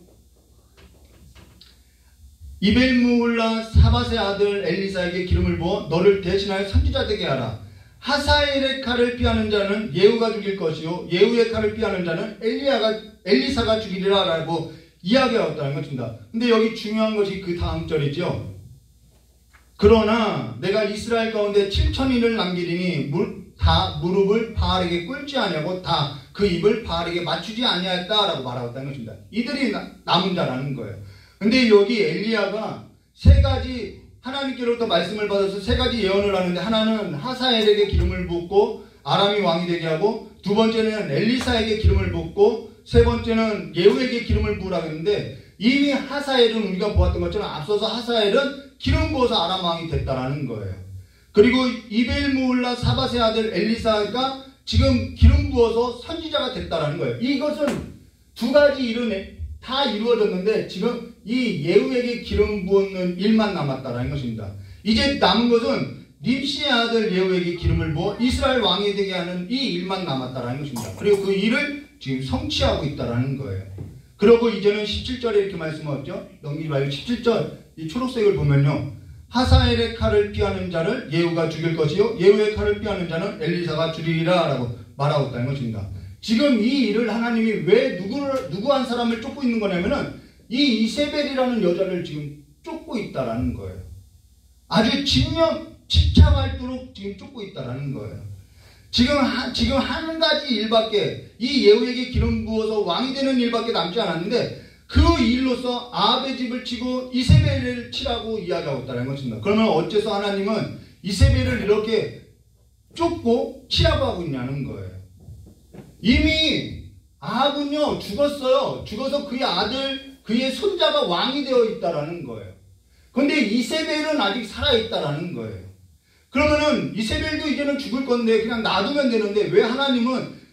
이벨무올라 사밧의 아들 엘리사에게 기름을 부어 너를 대신하여 선지자 되게 하라. 하사엘의 칼을 피하는 자는 예후가 죽일 것이요 예후의 칼을 피하는 자는 엘리사가 죽이리라 라고 이야기하였다는 것입니다. 근데 여기 중요한 것이 그 다음 절이죠. 그러나 내가 이스라엘 가운데 7,000인을 남기리니 다 무릎을 바알에게 꿇지 아니하고 다 그 입을 바알에게 맞추지 아니하였다라고 말하였다는 것입니다. 이들이 남은 자라는 거예요. 근데 여기 엘리야가 세 가지 하나님께로부터 말씀을 받아서 세 가지 예언을 하는데, 하나는 하사엘에게 기름을 붓고 아람이 왕이 되게 하고, 두 번째는 엘리사에게 기름을 붓고, 세 번째는 예후에게 기름을 부으라고 했는데, 이미 하사엘은 우리가 보았던 것처럼 앞서서 하사엘은 기름 부어서 아람 왕이 됐다라는 거예요. 그리고 이벨무올라 사밧의 아들 엘리사가 지금 기름 부어서 선지자가 됐다라는 거예요. 이것은 두 가지 일은 다 이루어졌는데 지금 이 예후에게 기름 부었는 일만 남았다라는 것입니다. 이제 남은 것은 님시의 아들 예후에게 기름을 부어 이스라엘 왕이 되게 하는 이 일만 남았다라는 것입니다. 그리고 그 일을 지금 성취하고 있다라는 거예요. 그리고 이제는 17절에 이렇게 말씀하셨죠. 넘기지 말고 17절 이 초록색을 보면요, 하사엘의 칼을 피하는 자를 예후가 죽일 것이요 예후의 칼을 피하는 자는 엘리사가 죽이리라 라고 말하고 있다는 것입니다. 지금 이 일을 하나님이 왜 누구 한 사람을 쫓고 있는 거냐면은 이 이세벨이라는 여자를 지금 쫓고 있다라는 거예요. 아주 집착할도록 지금 쫓고 있다라는 거예요. 지금 한 가지 일밖에, 이 예후에게 기름 부어서 왕이 되는 일밖에 남지 않았는데 그 일로서 아합의 집을 치고 이세벨을 치라고 이야기하고 있다는 것입니다. 그러면 어째서 하나님은 이세벨을 이렇게 쫓고 치라고 하고 있냐는 거예요. 이미 아합은요 죽었어요. 죽어서 그의 아들, 그의 손자가 왕이 되어 있다라는 거예요. 그런데 이세벨은 아직 살아있다라는 거예요. 그러면은 이세벨도 이제는 죽을 건데 그냥 놔두면 되는데 왜 하나님은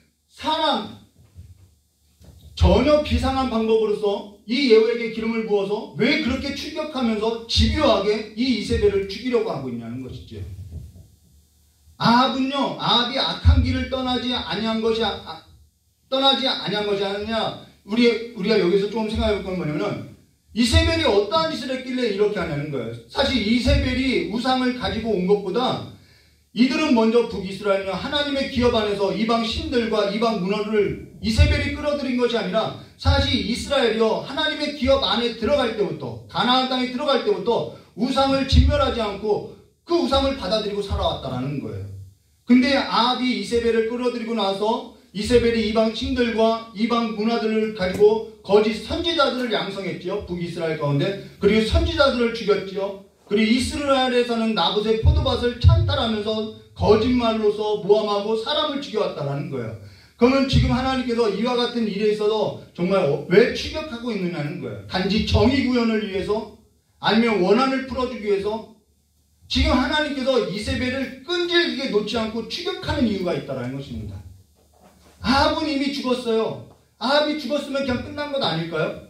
전혀 비상한 방법으로서 이 예후에게 기름을 부어서 왜 그렇게 추격하면서 집요하게 이 이세벨을 죽이려고 하고 있냐는 것이죠. 아합이 악한 길을 떠나지 아니한 것이 아니냐. 우리가 여기서 조금 생각해 볼 건 뭐냐면은 이세벨이 어떠한 짓을 했길래 이렇게 하냐는 거예요. 사실 이세벨이 우상을 가지고 온 것보다 이들은 먼저 북이스라엘과 하나님의 기업 안에서 이방 신들과 이방 문화를 이세벨이 끌어들인 것이 아니라 사실 이스라엘이요 하나님의 기업 안에 들어갈 때부터, 가나안 땅에 들어갈 때부터 우상을 진멸하지 않고 그 우상을 받아들이고 살아왔다라는 거예요. 근데 아합이 이세벨을 끌어들이고 나서 이세벨이 이방 신들과 이방 문화들을 가지고 거짓 선지자들을 양성했지요. 북이스라엘 가운데. 그리고 선지자들을 죽였지요. 그리고 이스라엘에서는 나봇의 포도밭을 찬탈하면서 거짓말로서 모함하고 사람을 죽여왔다라는 거예요. 그러면 지금 하나님께서 이와 같은 일에 있어서 정말 왜 추격하고 있느냐는 거예요. 단지 정의 구현을 위해서, 아니면 원한을 풀어주기 위해서 지금 하나님께서 이세벨을 끈질기게 놓지 않고 추격하는 이유가 있다는 것입니다. 아합은 이미 죽었어요. 아합이 죽었으면 그냥 끝난 것 아닐까요?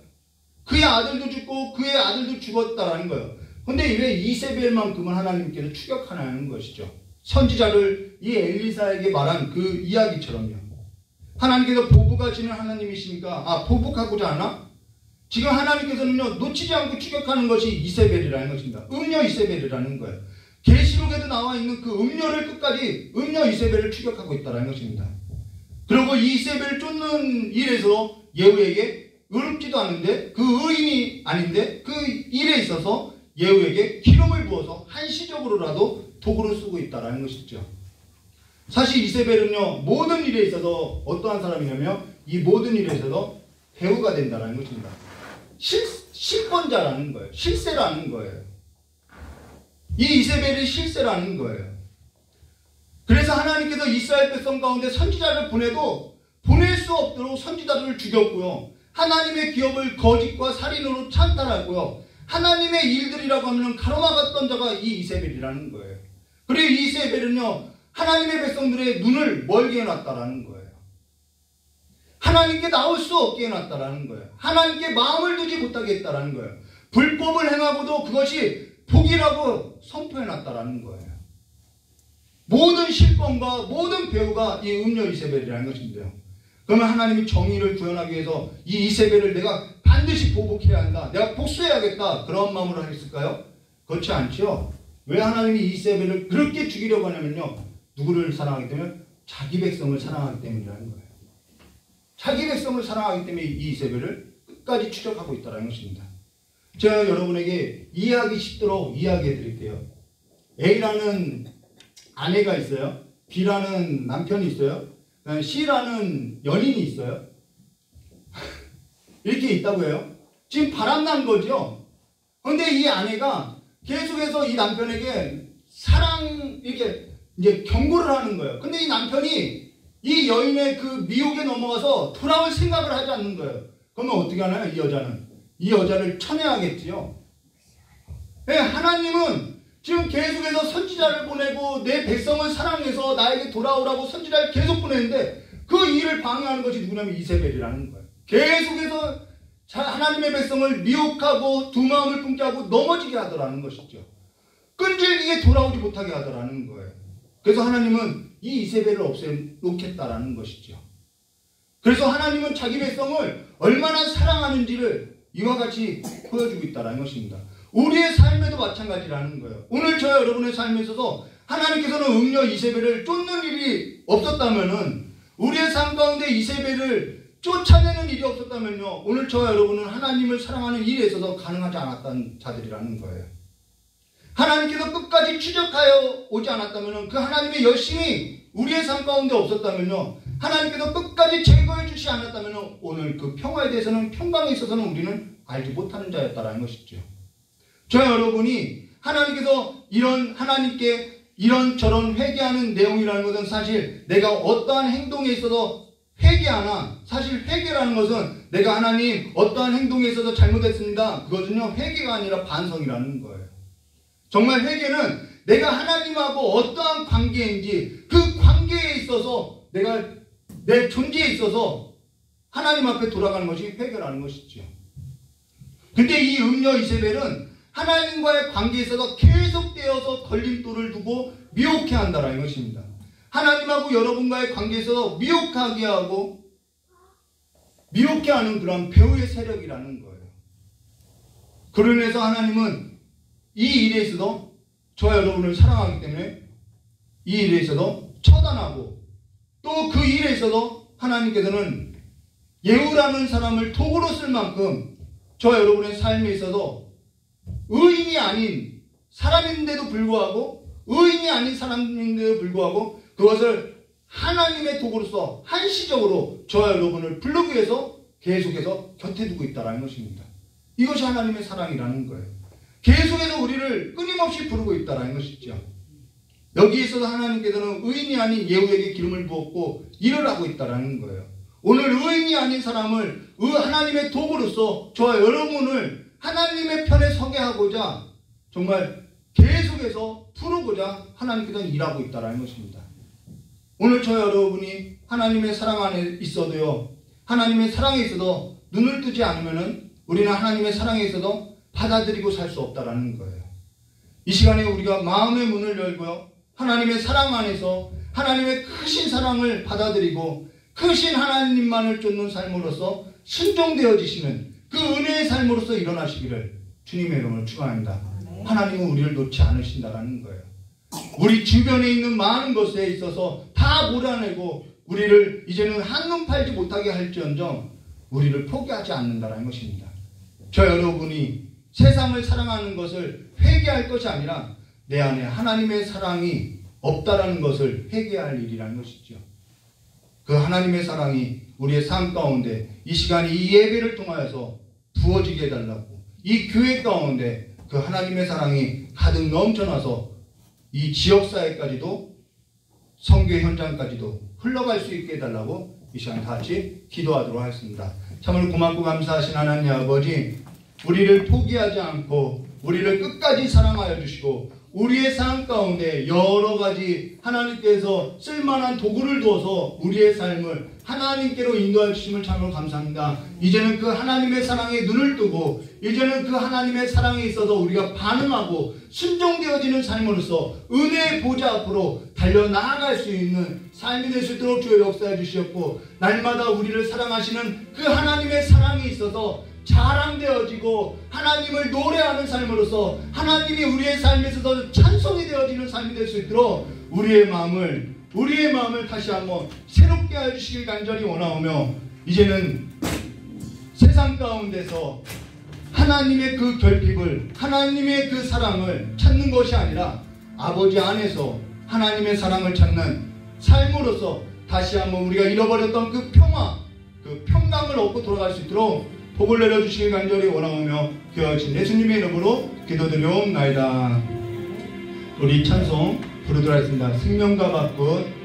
그의 아들도 죽고 그의 아들도 죽었다라는 거예요. 근데 왜 이세벨만큼은 하나님께서 추격하냐는 것이죠. 선지자를 이 엘리사에게 말한 그 이야기처럼요. 하나님께서 보복하시는 하나님이시니까 보복하고자 하나? 지금 하나님께서는요 놓치지 않고 추격하는 것이 이세벨이라는 것입니다. 음녀 이세벨이라는 거예요. 계시록에도 나와 있는 그 음녀를 끝까지 음녀 이세벨을 추격하고 있다는 것입니다. 그리고 이 이세벨을 쫓는 일에서 예후에게 의롭지도 않은데 그 의인이 아닌데 그 일에 있어서 예후에게 기름을 부어서 한시적으로라도 도구를 쓰고 있다는 것이죠. 사실 이세벨은요 모든 일에 있어서 어떠한 사람이냐면 이 모든 일에 있어서 배우가 된다는 것입니다. 실권자라는 거예요. 실세라는 거예요. 이 이세벨이 실세라는 거예요. 그래서 하나님께서 이스라엘 백성 가운데 선지자를 보내도 보낼 수 없도록 선지자들을 죽였고요. 하나님의 기업을 거짓과 살인으로 찬탈하고요. 하나님의 일들이라고 하면 가로막았던 자가 이 이세벨이라는 거예요. 그리고 이 이세벨은요 하나님의 백성들의 눈을 멀게 해놨다라는 거예요. 하나님께 나올 수 없게 해놨다라는 거예요. 하나님께 마음을 두지 못하게 했다라는 거예요. 불법을 행하고도 그것이 복이라고 선포해놨다라는 거예요. 모든 실권과 모든 배후가 이 음녀 이세벨이라는 것인데요. 그러면 하나님이 정의를 구현하기 위해서 이 이세벨을 내가 반드시 보복해야 한다, 내가 복수해야겠다, 그런 마음으로 하겠을까요? 그렇지 않죠. 왜 하나님이 이세벨을 그렇게 죽이려고 하냐면요, 누구를 사랑하기 때문에? 자기 백성을 사랑하기 때문이라는 거예요. 자기 백성을 사랑하기 때문에 이 이세벨을 끝까지 추적하고 있다는 것입니다. 제가 여러분에게 이해하기 쉽도록 이야기해 드릴게요. A라는 아내가 있어요. B라는 남편이 있어요. C라는 연인이 있어요. 이렇게 있다고 해요. 지금 바람난 거죠. 그런데 이 아내가 계속해서 이 남편에게 이렇게 이제 경고를 하는 거예요. 근데 이 남편이 이 여인의 그 미혹에 넘어가서 돌아올 생각을 하지 않는 거예요. 그러면 어떻게 하나요? 이 여자를 쳐내야겠지요. 네, 하나님은 지금 계속해서 선지자를 보내고 내 백성을 사랑해서 나에게 돌아오라고 선지자를 계속 보내는데 그 일을 방해하는 것이 누구냐면 이세벨이라는 거예요. 계속해서 하나님의 백성을 미혹하고 두 마음을 품게 하고 넘어지게 하더라는 것이죠. 끈질기게 돌아오지 못하게 하더라는 거예요. 그래서 하나님은 이 이세벨을 없애놓겠다라는 것이죠. 그래서 하나님은 자기 백성을 얼마나 사랑하는지를 이와 같이 보여주고 있다는 것입니다. 우리의 삶에도 마찬가지라는 거예요. 오늘 저와 여러분의 삶에 있어서 하나님께서는 음녀 이세벨을 쫓는 일이 없었다면은, 우리의 삶 가운데 이세벨을 쫓아내는 일이 없었다면요, 오늘 저와 여러분은 하나님을 사랑하는 일에 있어서 가능하지 않았던 자들이라는 거예요. 하나님께서 끝까지 추적하여 오지 않았다면, 그 하나님의 열심이 우리의 삶 가운데 없었다면요, 하나님께서 끝까지 제거해 주지 않았다면 오늘 그 평화에 대해서는, 평강에 있어서는 우리는 알지 못하는 자였다라는 것이죠. 저와 여러분이 하나님께서 하나님께 이런저런 회개하는 내용이라는 것은 사실 내가 어떠한 행동에 있어서 회개하나, 사실 회개라는 것은 내가 하나님 어떠한 행동에 있어서 잘못했습니다, 그것은요 회개가 아니라 반성이라는 거예요. 정말 회개는 내가 하나님하고 어떠한 관계인지 그 관계에 있어서 내가 내 존재에 있어서 하나님 앞에 돌아가는 것이 회개라는 것이죠. 근데 이 음녀 이세벨은 하나님과의 관계에 있어서 계속되어서 걸림돌을 두고 미혹해 한다는 것입니다. 하나님하고 여러분과의 관계에 있어서 미혹하게 하고 미혹해 하는 그런 배후의 세력이라는 거예요. 그로 인해서 하나님은 이 일에 있어서 저와 여러분을 사랑하기 때문에 이 일에 있어서 처단하고, 또 그 일에 있어서 하나님께서는 예후라는 사람을 도구로 쓸 만큼 저와 여러분의 삶에 있어서 의인이 아닌 사람인데도 불구하고, 의인이 아닌 사람인데도 불구하고 그것을 하나님의 도구로서 한시적으로 저와 여러분을 부르기 위해서 계속해서 곁에 두고 있다는 것입니다. 이것이 하나님의 사랑이라는 거예요. 계속해서 우리를 끊임없이 부르고 있다는 것이죠. 여기에 있어서 하나님께서는 의인이 아닌 예후에게 기름을 부었고 일을 하고 있다는 거예요. 오늘 의인이 아닌 사람을 하나님의 도구로서 저와 여러분을 하나님의 편에 서게 하고자 정말 계속해서 부르고자 하나님께서는 일하고 있다는 것입니다. 오늘 저와 여러분이 하나님의 사랑 안에 있어도요, 하나님의 사랑에 있어도 눈을 뜨지 않으면은 우리는 하나님의 사랑에 있어도 받아들이고 살 수 없다라는 거예요. 이 시간에 우리가 마음의 문을 열고요, 하나님의 사랑 안에서 하나님의 크신 사랑을 받아들이고 크신 하나님만을 쫓는 삶으로서 순종되어지시는 그 은혜의 삶으로서 일어나시기를 주님의 이름으로 축원합니다. 하나님은 우리를 놓지 않으신다라는 거예요. 우리 주변에 있는 많은 것에 있어서 다 몰아내고 우리를 이제는 한눈 팔지 못하게 할지언정 우리를 포기하지 않는다라는 것입니다. 저 여러분이 세상을 사랑하는 것을 회개할 것이 아니라 내 안에 하나님의 사랑이 없다라는 것을 회개할 일이라는 것이죠. 그 하나님의 사랑이 우리의 삶 가운데 이 시간에 이 예배를 통하여서 부어지게 해달라고, 이 교회 가운데 그 하나님의 사랑이 가득 넘쳐나서 이 지역사회까지도 선교 현장까지도 흘러갈 수 있게 해달라고 이 시간 다 같이 기도하도록 하겠습니다. 참으로 고맙고 감사하신 하나님 아버지, 우리를 포기하지 않고 우리를 끝까지 사랑하여 주시고 우리의 삶 가운데 여러 가지 하나님께서 쓸만한 도구를 두어서 우리의 삶을 하나님께로 인도해 주심을 참으로 감사합니다. 이제는 그 하나님의 사랑에 눈을 뜨고 이제는 그 하나님의 사랑에 있어서 우리가 반응하고 순종되어지는 삶으로서 은혜의 보좌 앞으로 달려나아갈 수 있는 삶이 될 수 있도록 주여 역사해 주시었고 날마다 우리를 사랑하시는 그 하나님의 사랑이 있어서 자랑되어지고 하나님을 노래하는 삶으로서 하나님이 우리의 삶에 있어서 찬송이 되어지는 삶이 될 수 있도록 우리의 마음을 다시 한번 새롭게 해주시길 간절히 원하오며 이제는 세상 가운데서 하나님의 그 결핍을 하나님의 그 사랑을 찾는 것이 아니라 아버지 안에서 하나님의 사랑을 찾는 삶으로서 다시 한번 우리가 잃어버렸던 그 평화 그 평강을 얻고 돌아갈 수 있도록 복을 내려주시길 간절히 원하오며 귀하신 예수님의 이름으로 기도드리옵나이다. 우리 찬송 부르도록 하겠습니다. 생명과 바꾼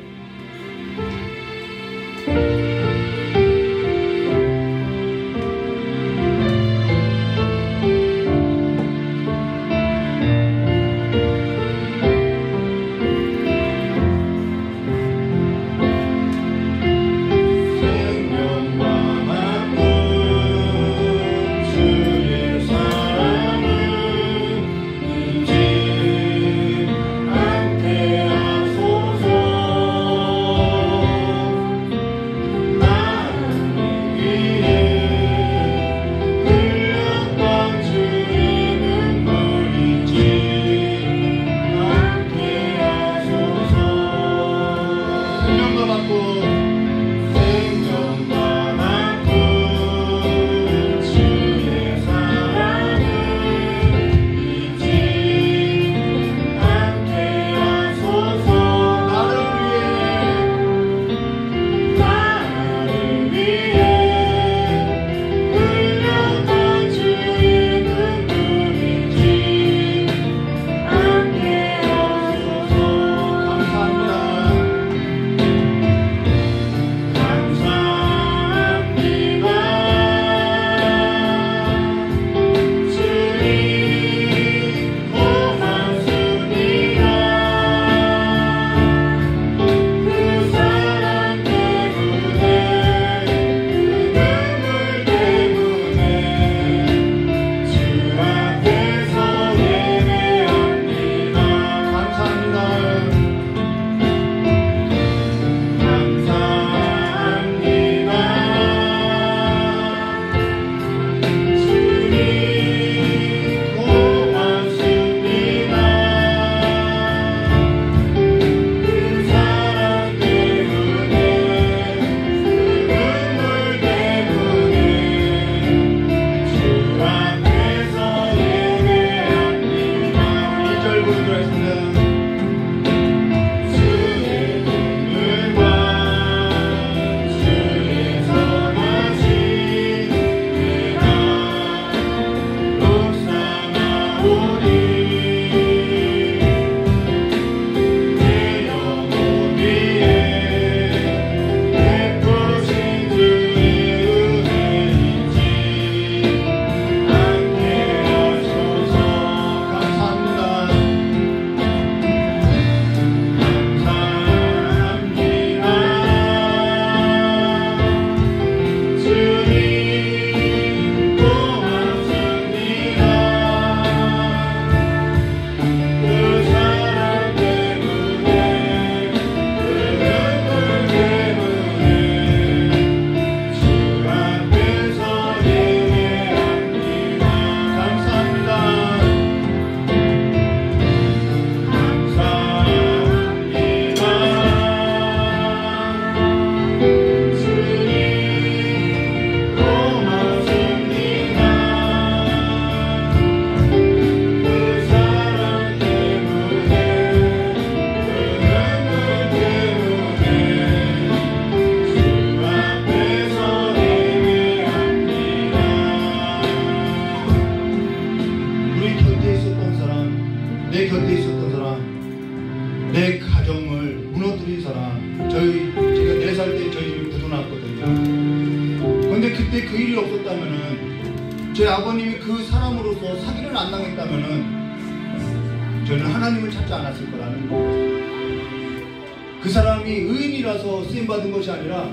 그때 그 일이 없었다면은 저희 아버님이 그 사람으로서 사기를 안 당했다면은 저는 하나님을 찾지 않았을 거라는 거예요. 그 사람이 의인이라서 쓰임받은 것이 아니라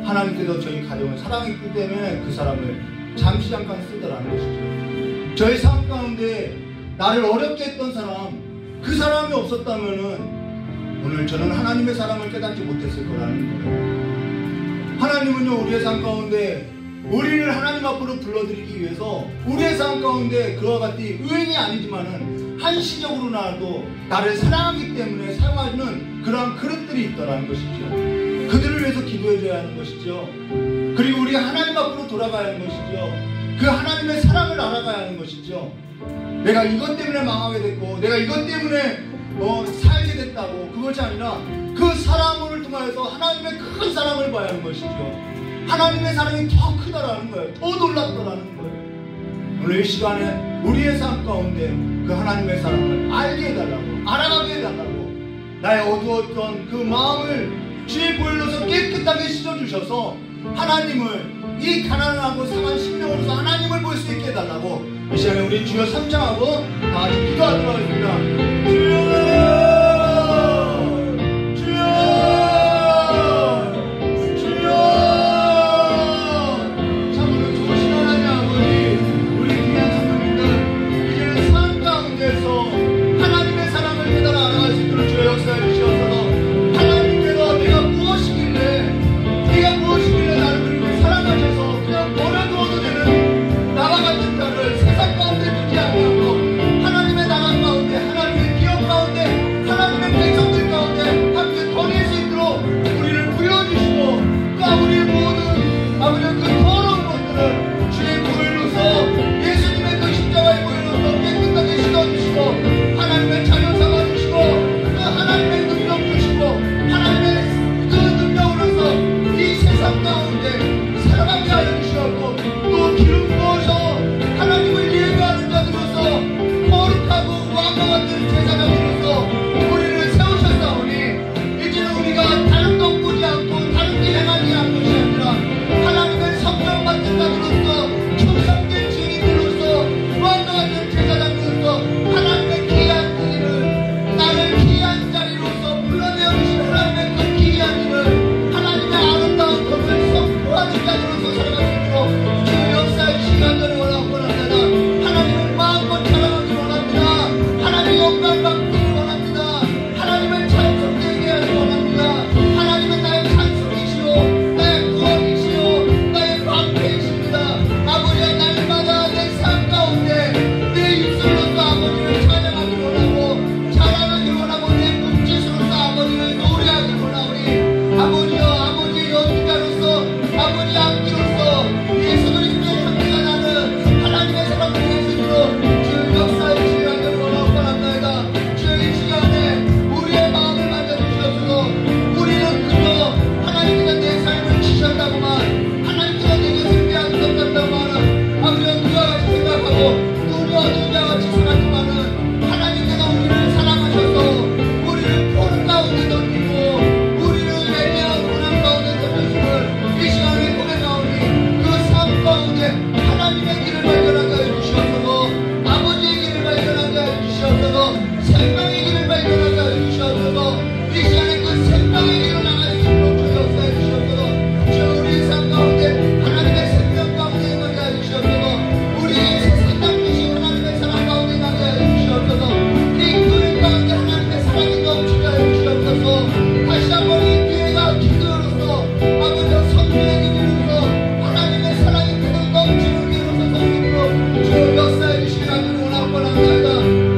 하나님께서 저희 가정을 사랑했기 때문에 그 사람을 잠시 잠깐 쓰더라는 것이죠. 저희 삶 가운데 나를 어렵게 했던 사람, 그 사람이 없었다면은 오늘 저는 하나님의 사랑을 깨닫지 못했을 거라는 거예요. 하나님은요, 우리의 삶 가운데 우리를 하나님 앞으로 불러들이기 위해서 우리의 삶 가운데 그와 같이 의인이 아니지만은 한시적으로나도 나를 사랑하기 때문에 사용하는 그러한 그릇들이 있더라는 것이죠. 그들을 위해서 기도해줘야 하는 것이죠. 그리고 우리가 하나님 앞으로 돌아가야 하는 것이죠. 그 하나님의 사랑을 알아가야 하는 것이죠. 내가 이것 때문에 망하게 됐고 내가 이것 때문에 살게 됐다고, 그것이 아니라 그 사랑을 통하여서 하나님의 큰 사랑을 봐야 하는 것이죠. 하나님의 사랑이 더 크다라는 거예요. 더 놀랍다라는 거예요. 오늘 이 시간에 우리의 삶 가운데 그 하나님의 사랑을 알게 해달라고, 알아가게 해달라고, 나의 어두웠던 그 마음을 주의 보혈로서 깨끗하게 씻어주셔서 하나님을, 이 가난하고 상한 심령으로서 하나님을 볼 수 있게 해달라고 이 시간에 우리 주여 삼창하고 다 같이 기도하도록 하겠습니다.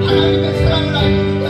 하나님의 사랑을 알고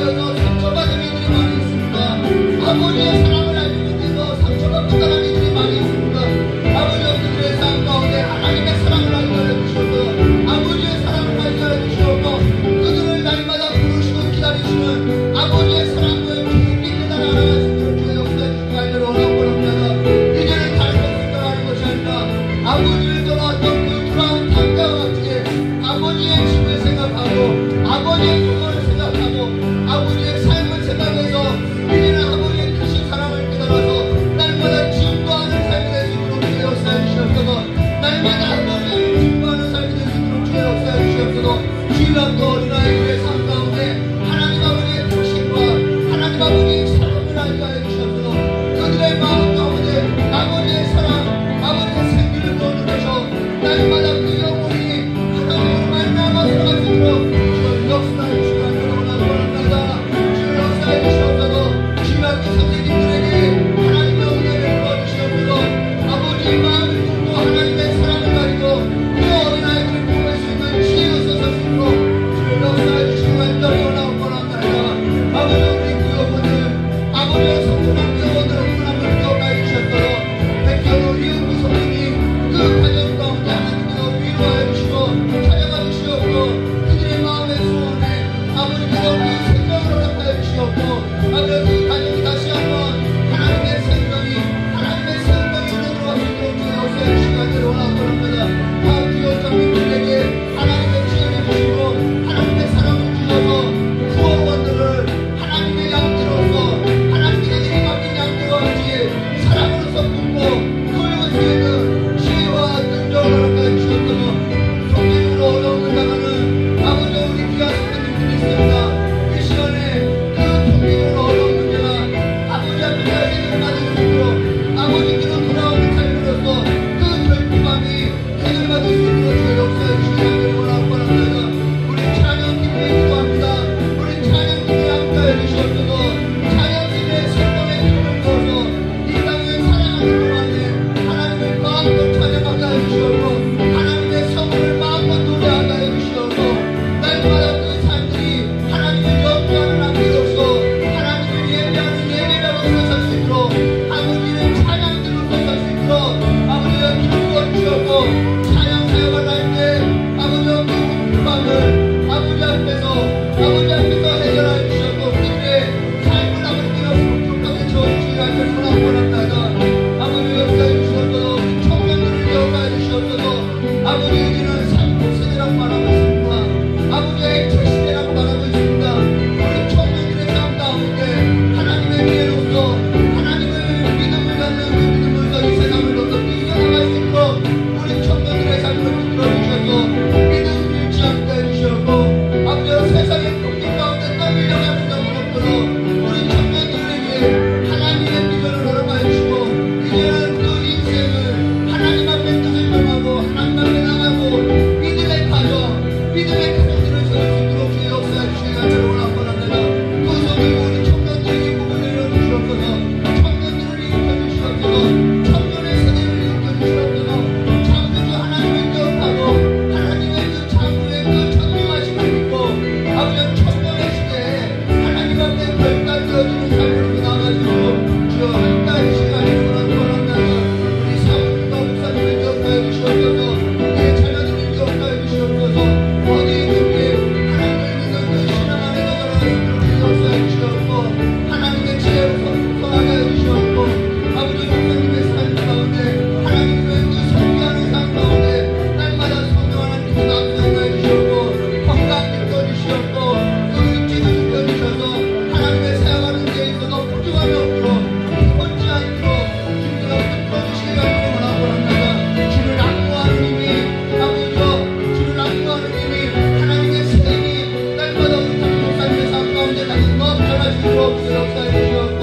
변하실 수 없어 역사해 주시옵고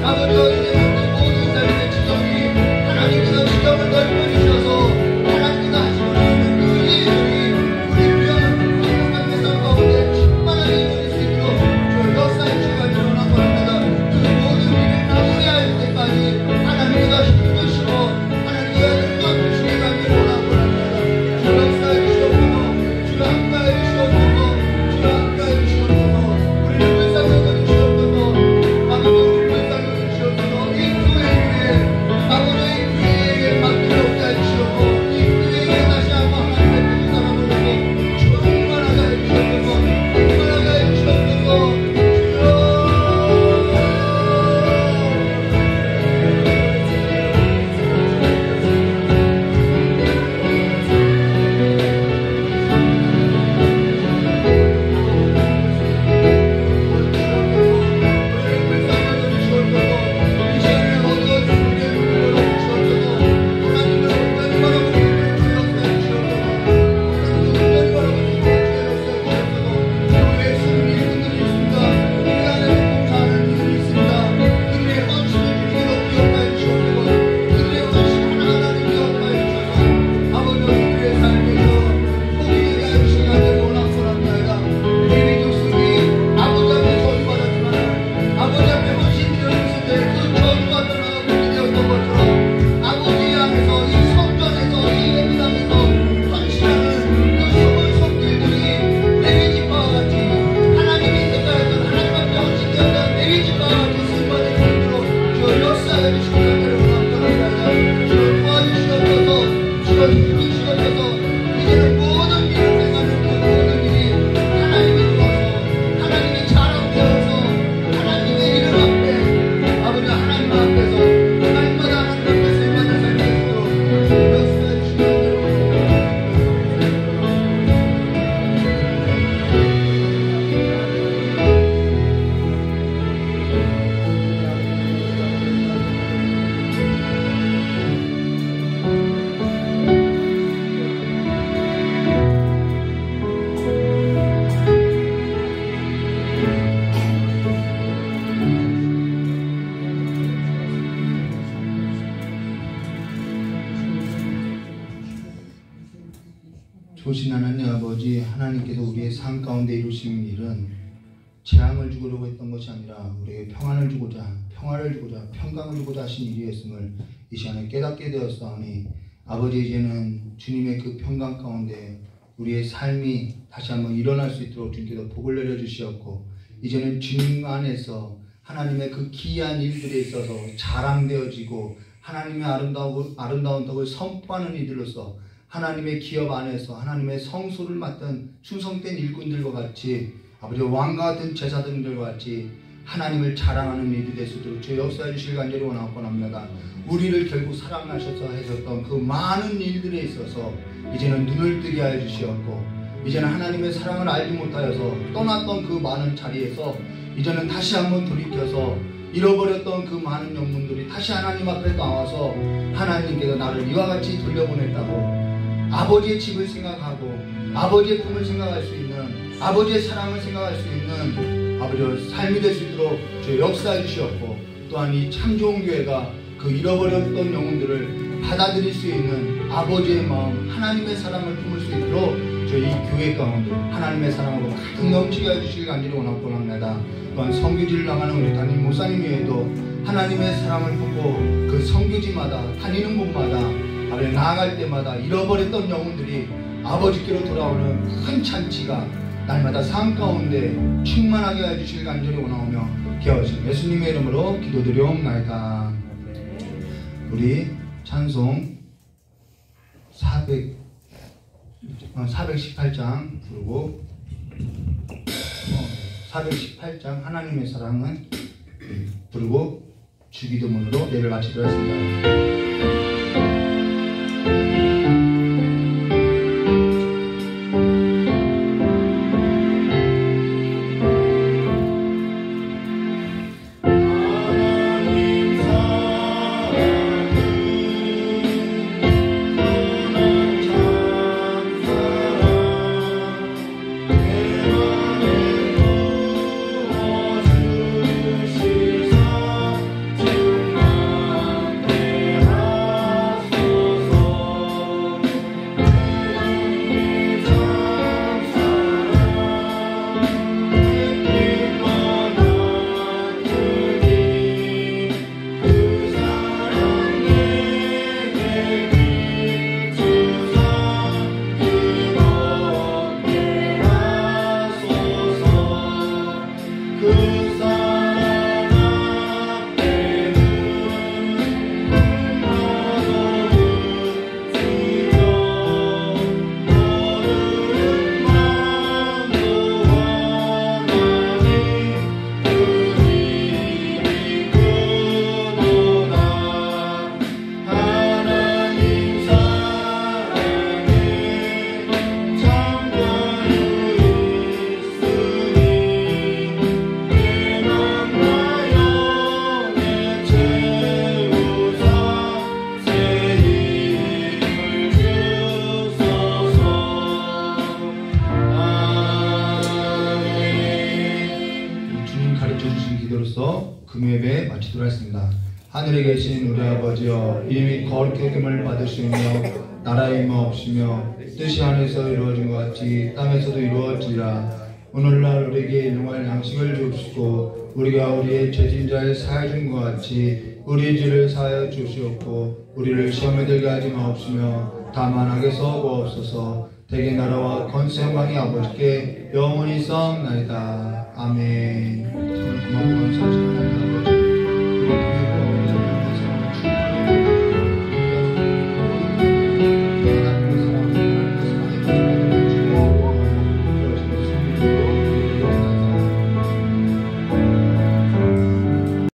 아버지 이제는 그 모든 삶의 지경이 하나님께서 지경을 넓혀주셔서 하나님께서 하시고 있는 그 일들이 우리 귀한 행복한 삶 가운데 충만하게 이루어질 수 있도록 저 역사해 주시기를 원합니다. 그 모든 일을 마무리할 때까지 하나님께서 힘주시고 하나님께서 능력 주시기를 원합니다. 주 역사해 주시옵소서 주 함께해 주시옵소서 주 함께해 주시옵소서 우리를 불쌍히 여겨주시옵소서 아버지 우리를 불쌍히 여겨주시옵소서 이 교회에 아버지의 교회에게 맡기려 없게 해주시옵고 이 교회에 다시 한번 하나님의 그 사람으로서 충만하게 해주시옵소서 충만하게 해주시옵소서 좋으신 하나님 아버지, 하나님께서 우리의 삶 가운데 이루시는 일은 재앙을 주려고 했던 것이 아니라 우리에게 평안을 주고자, 평화를 주고자, 평강을 주고자 하신 일이었음을 이 시간에 깨닫게 되었사오니 아버지, 이제는 주님의 그 평강 가운데 우리의 삶이 다시 한번 일어날 수 있도록 주님께서 복을 내려주시었고, 이제는 주님 안에서 하나님의 그 기이한 일들에 있어서 자랑되어지고 하나님의 아름다운 덕을 선포하는 이들로서 하나님의 기업 안에서 하나님의 성소를 맡은 충성된 일꾼들과 같이 아버지 왕과 같은 제사장들과 같이 하나님을 자랑하는 일이 될 수 있도록 주 역사해 주실 간절히 원합니다. 우리를 결국 사랑하셔서 하셨던 그 많은 일들에 있어서 이제는 눈을 뜨게 하여 주시었고, 이제는 하나님의 사랑을 알지 못하여서 떠났던 그 많은 자리에서 이제는 다시 한번 돌이켜서 잃어버렸던 그 많은 영혼들이 다시 하나님 앞에 나와서 하나님께서 나를 이와 같이 돌려보냈다고 아버지의 집을 생각하고 아버지의 품을 생각할 수 있는, 아버지의 사랑을 생각할 수 있는 아버지의 삶이 될 수 있도록 주 역사해 주시었고, 또한 이 참 좋은 교회가 그 잃어버렸던 영혼들을 받아들일 수 있는 아버지의 마음, 하나님의 사랑을 품을 수 있도록 저희 교회 가운데 하나님의 사랑으로 가득 넘치게 해주시길 간절히 원하고 합니다. 또한 선교지를 나가는 우리 담임 목사님 외에도 하나님의 사랑을 품고 그 선교지마다 다니는 곳마다 아버지 나아갈 때마다 잃어버렸던 영혼들이 아버지께로 돌아오는 큰 잔치가 날마다 삶 가운데 충만하게 해주시길 간절히 원하오며 기하오신 예수님의 이름으로 기도드리옵나이다. 우리 찬송 418장 부르고 418장 하나님의 사랑은 부르고 주기도문으로 예를 마치도록 하겠습니다. 주 가르쳐 주신 기도로서 금요예배 마치도록 하겠습니다. 하늘에 계신 우리 아버지여, 이름이 거룩히 여김을 받으시며 나라의 임하옵시며 뜻이 하늘에서 이루어진 것 같이 땅에서도 이루어지라. 오늘날 우리에게 일용할 양식을 주옵시고 우리가 우리의 죄진자의 사하여 준 것 같이 우리의 죄를 사하여 주시옵고 우리를 시험에 들게 하지 마옵시며 다만 악에서 구하옵소서. 대개 나라와 권세 영광이 아버지께 영원히 있사옵나이다. 아멘. 정말 고맙고 감사하시옵나이다.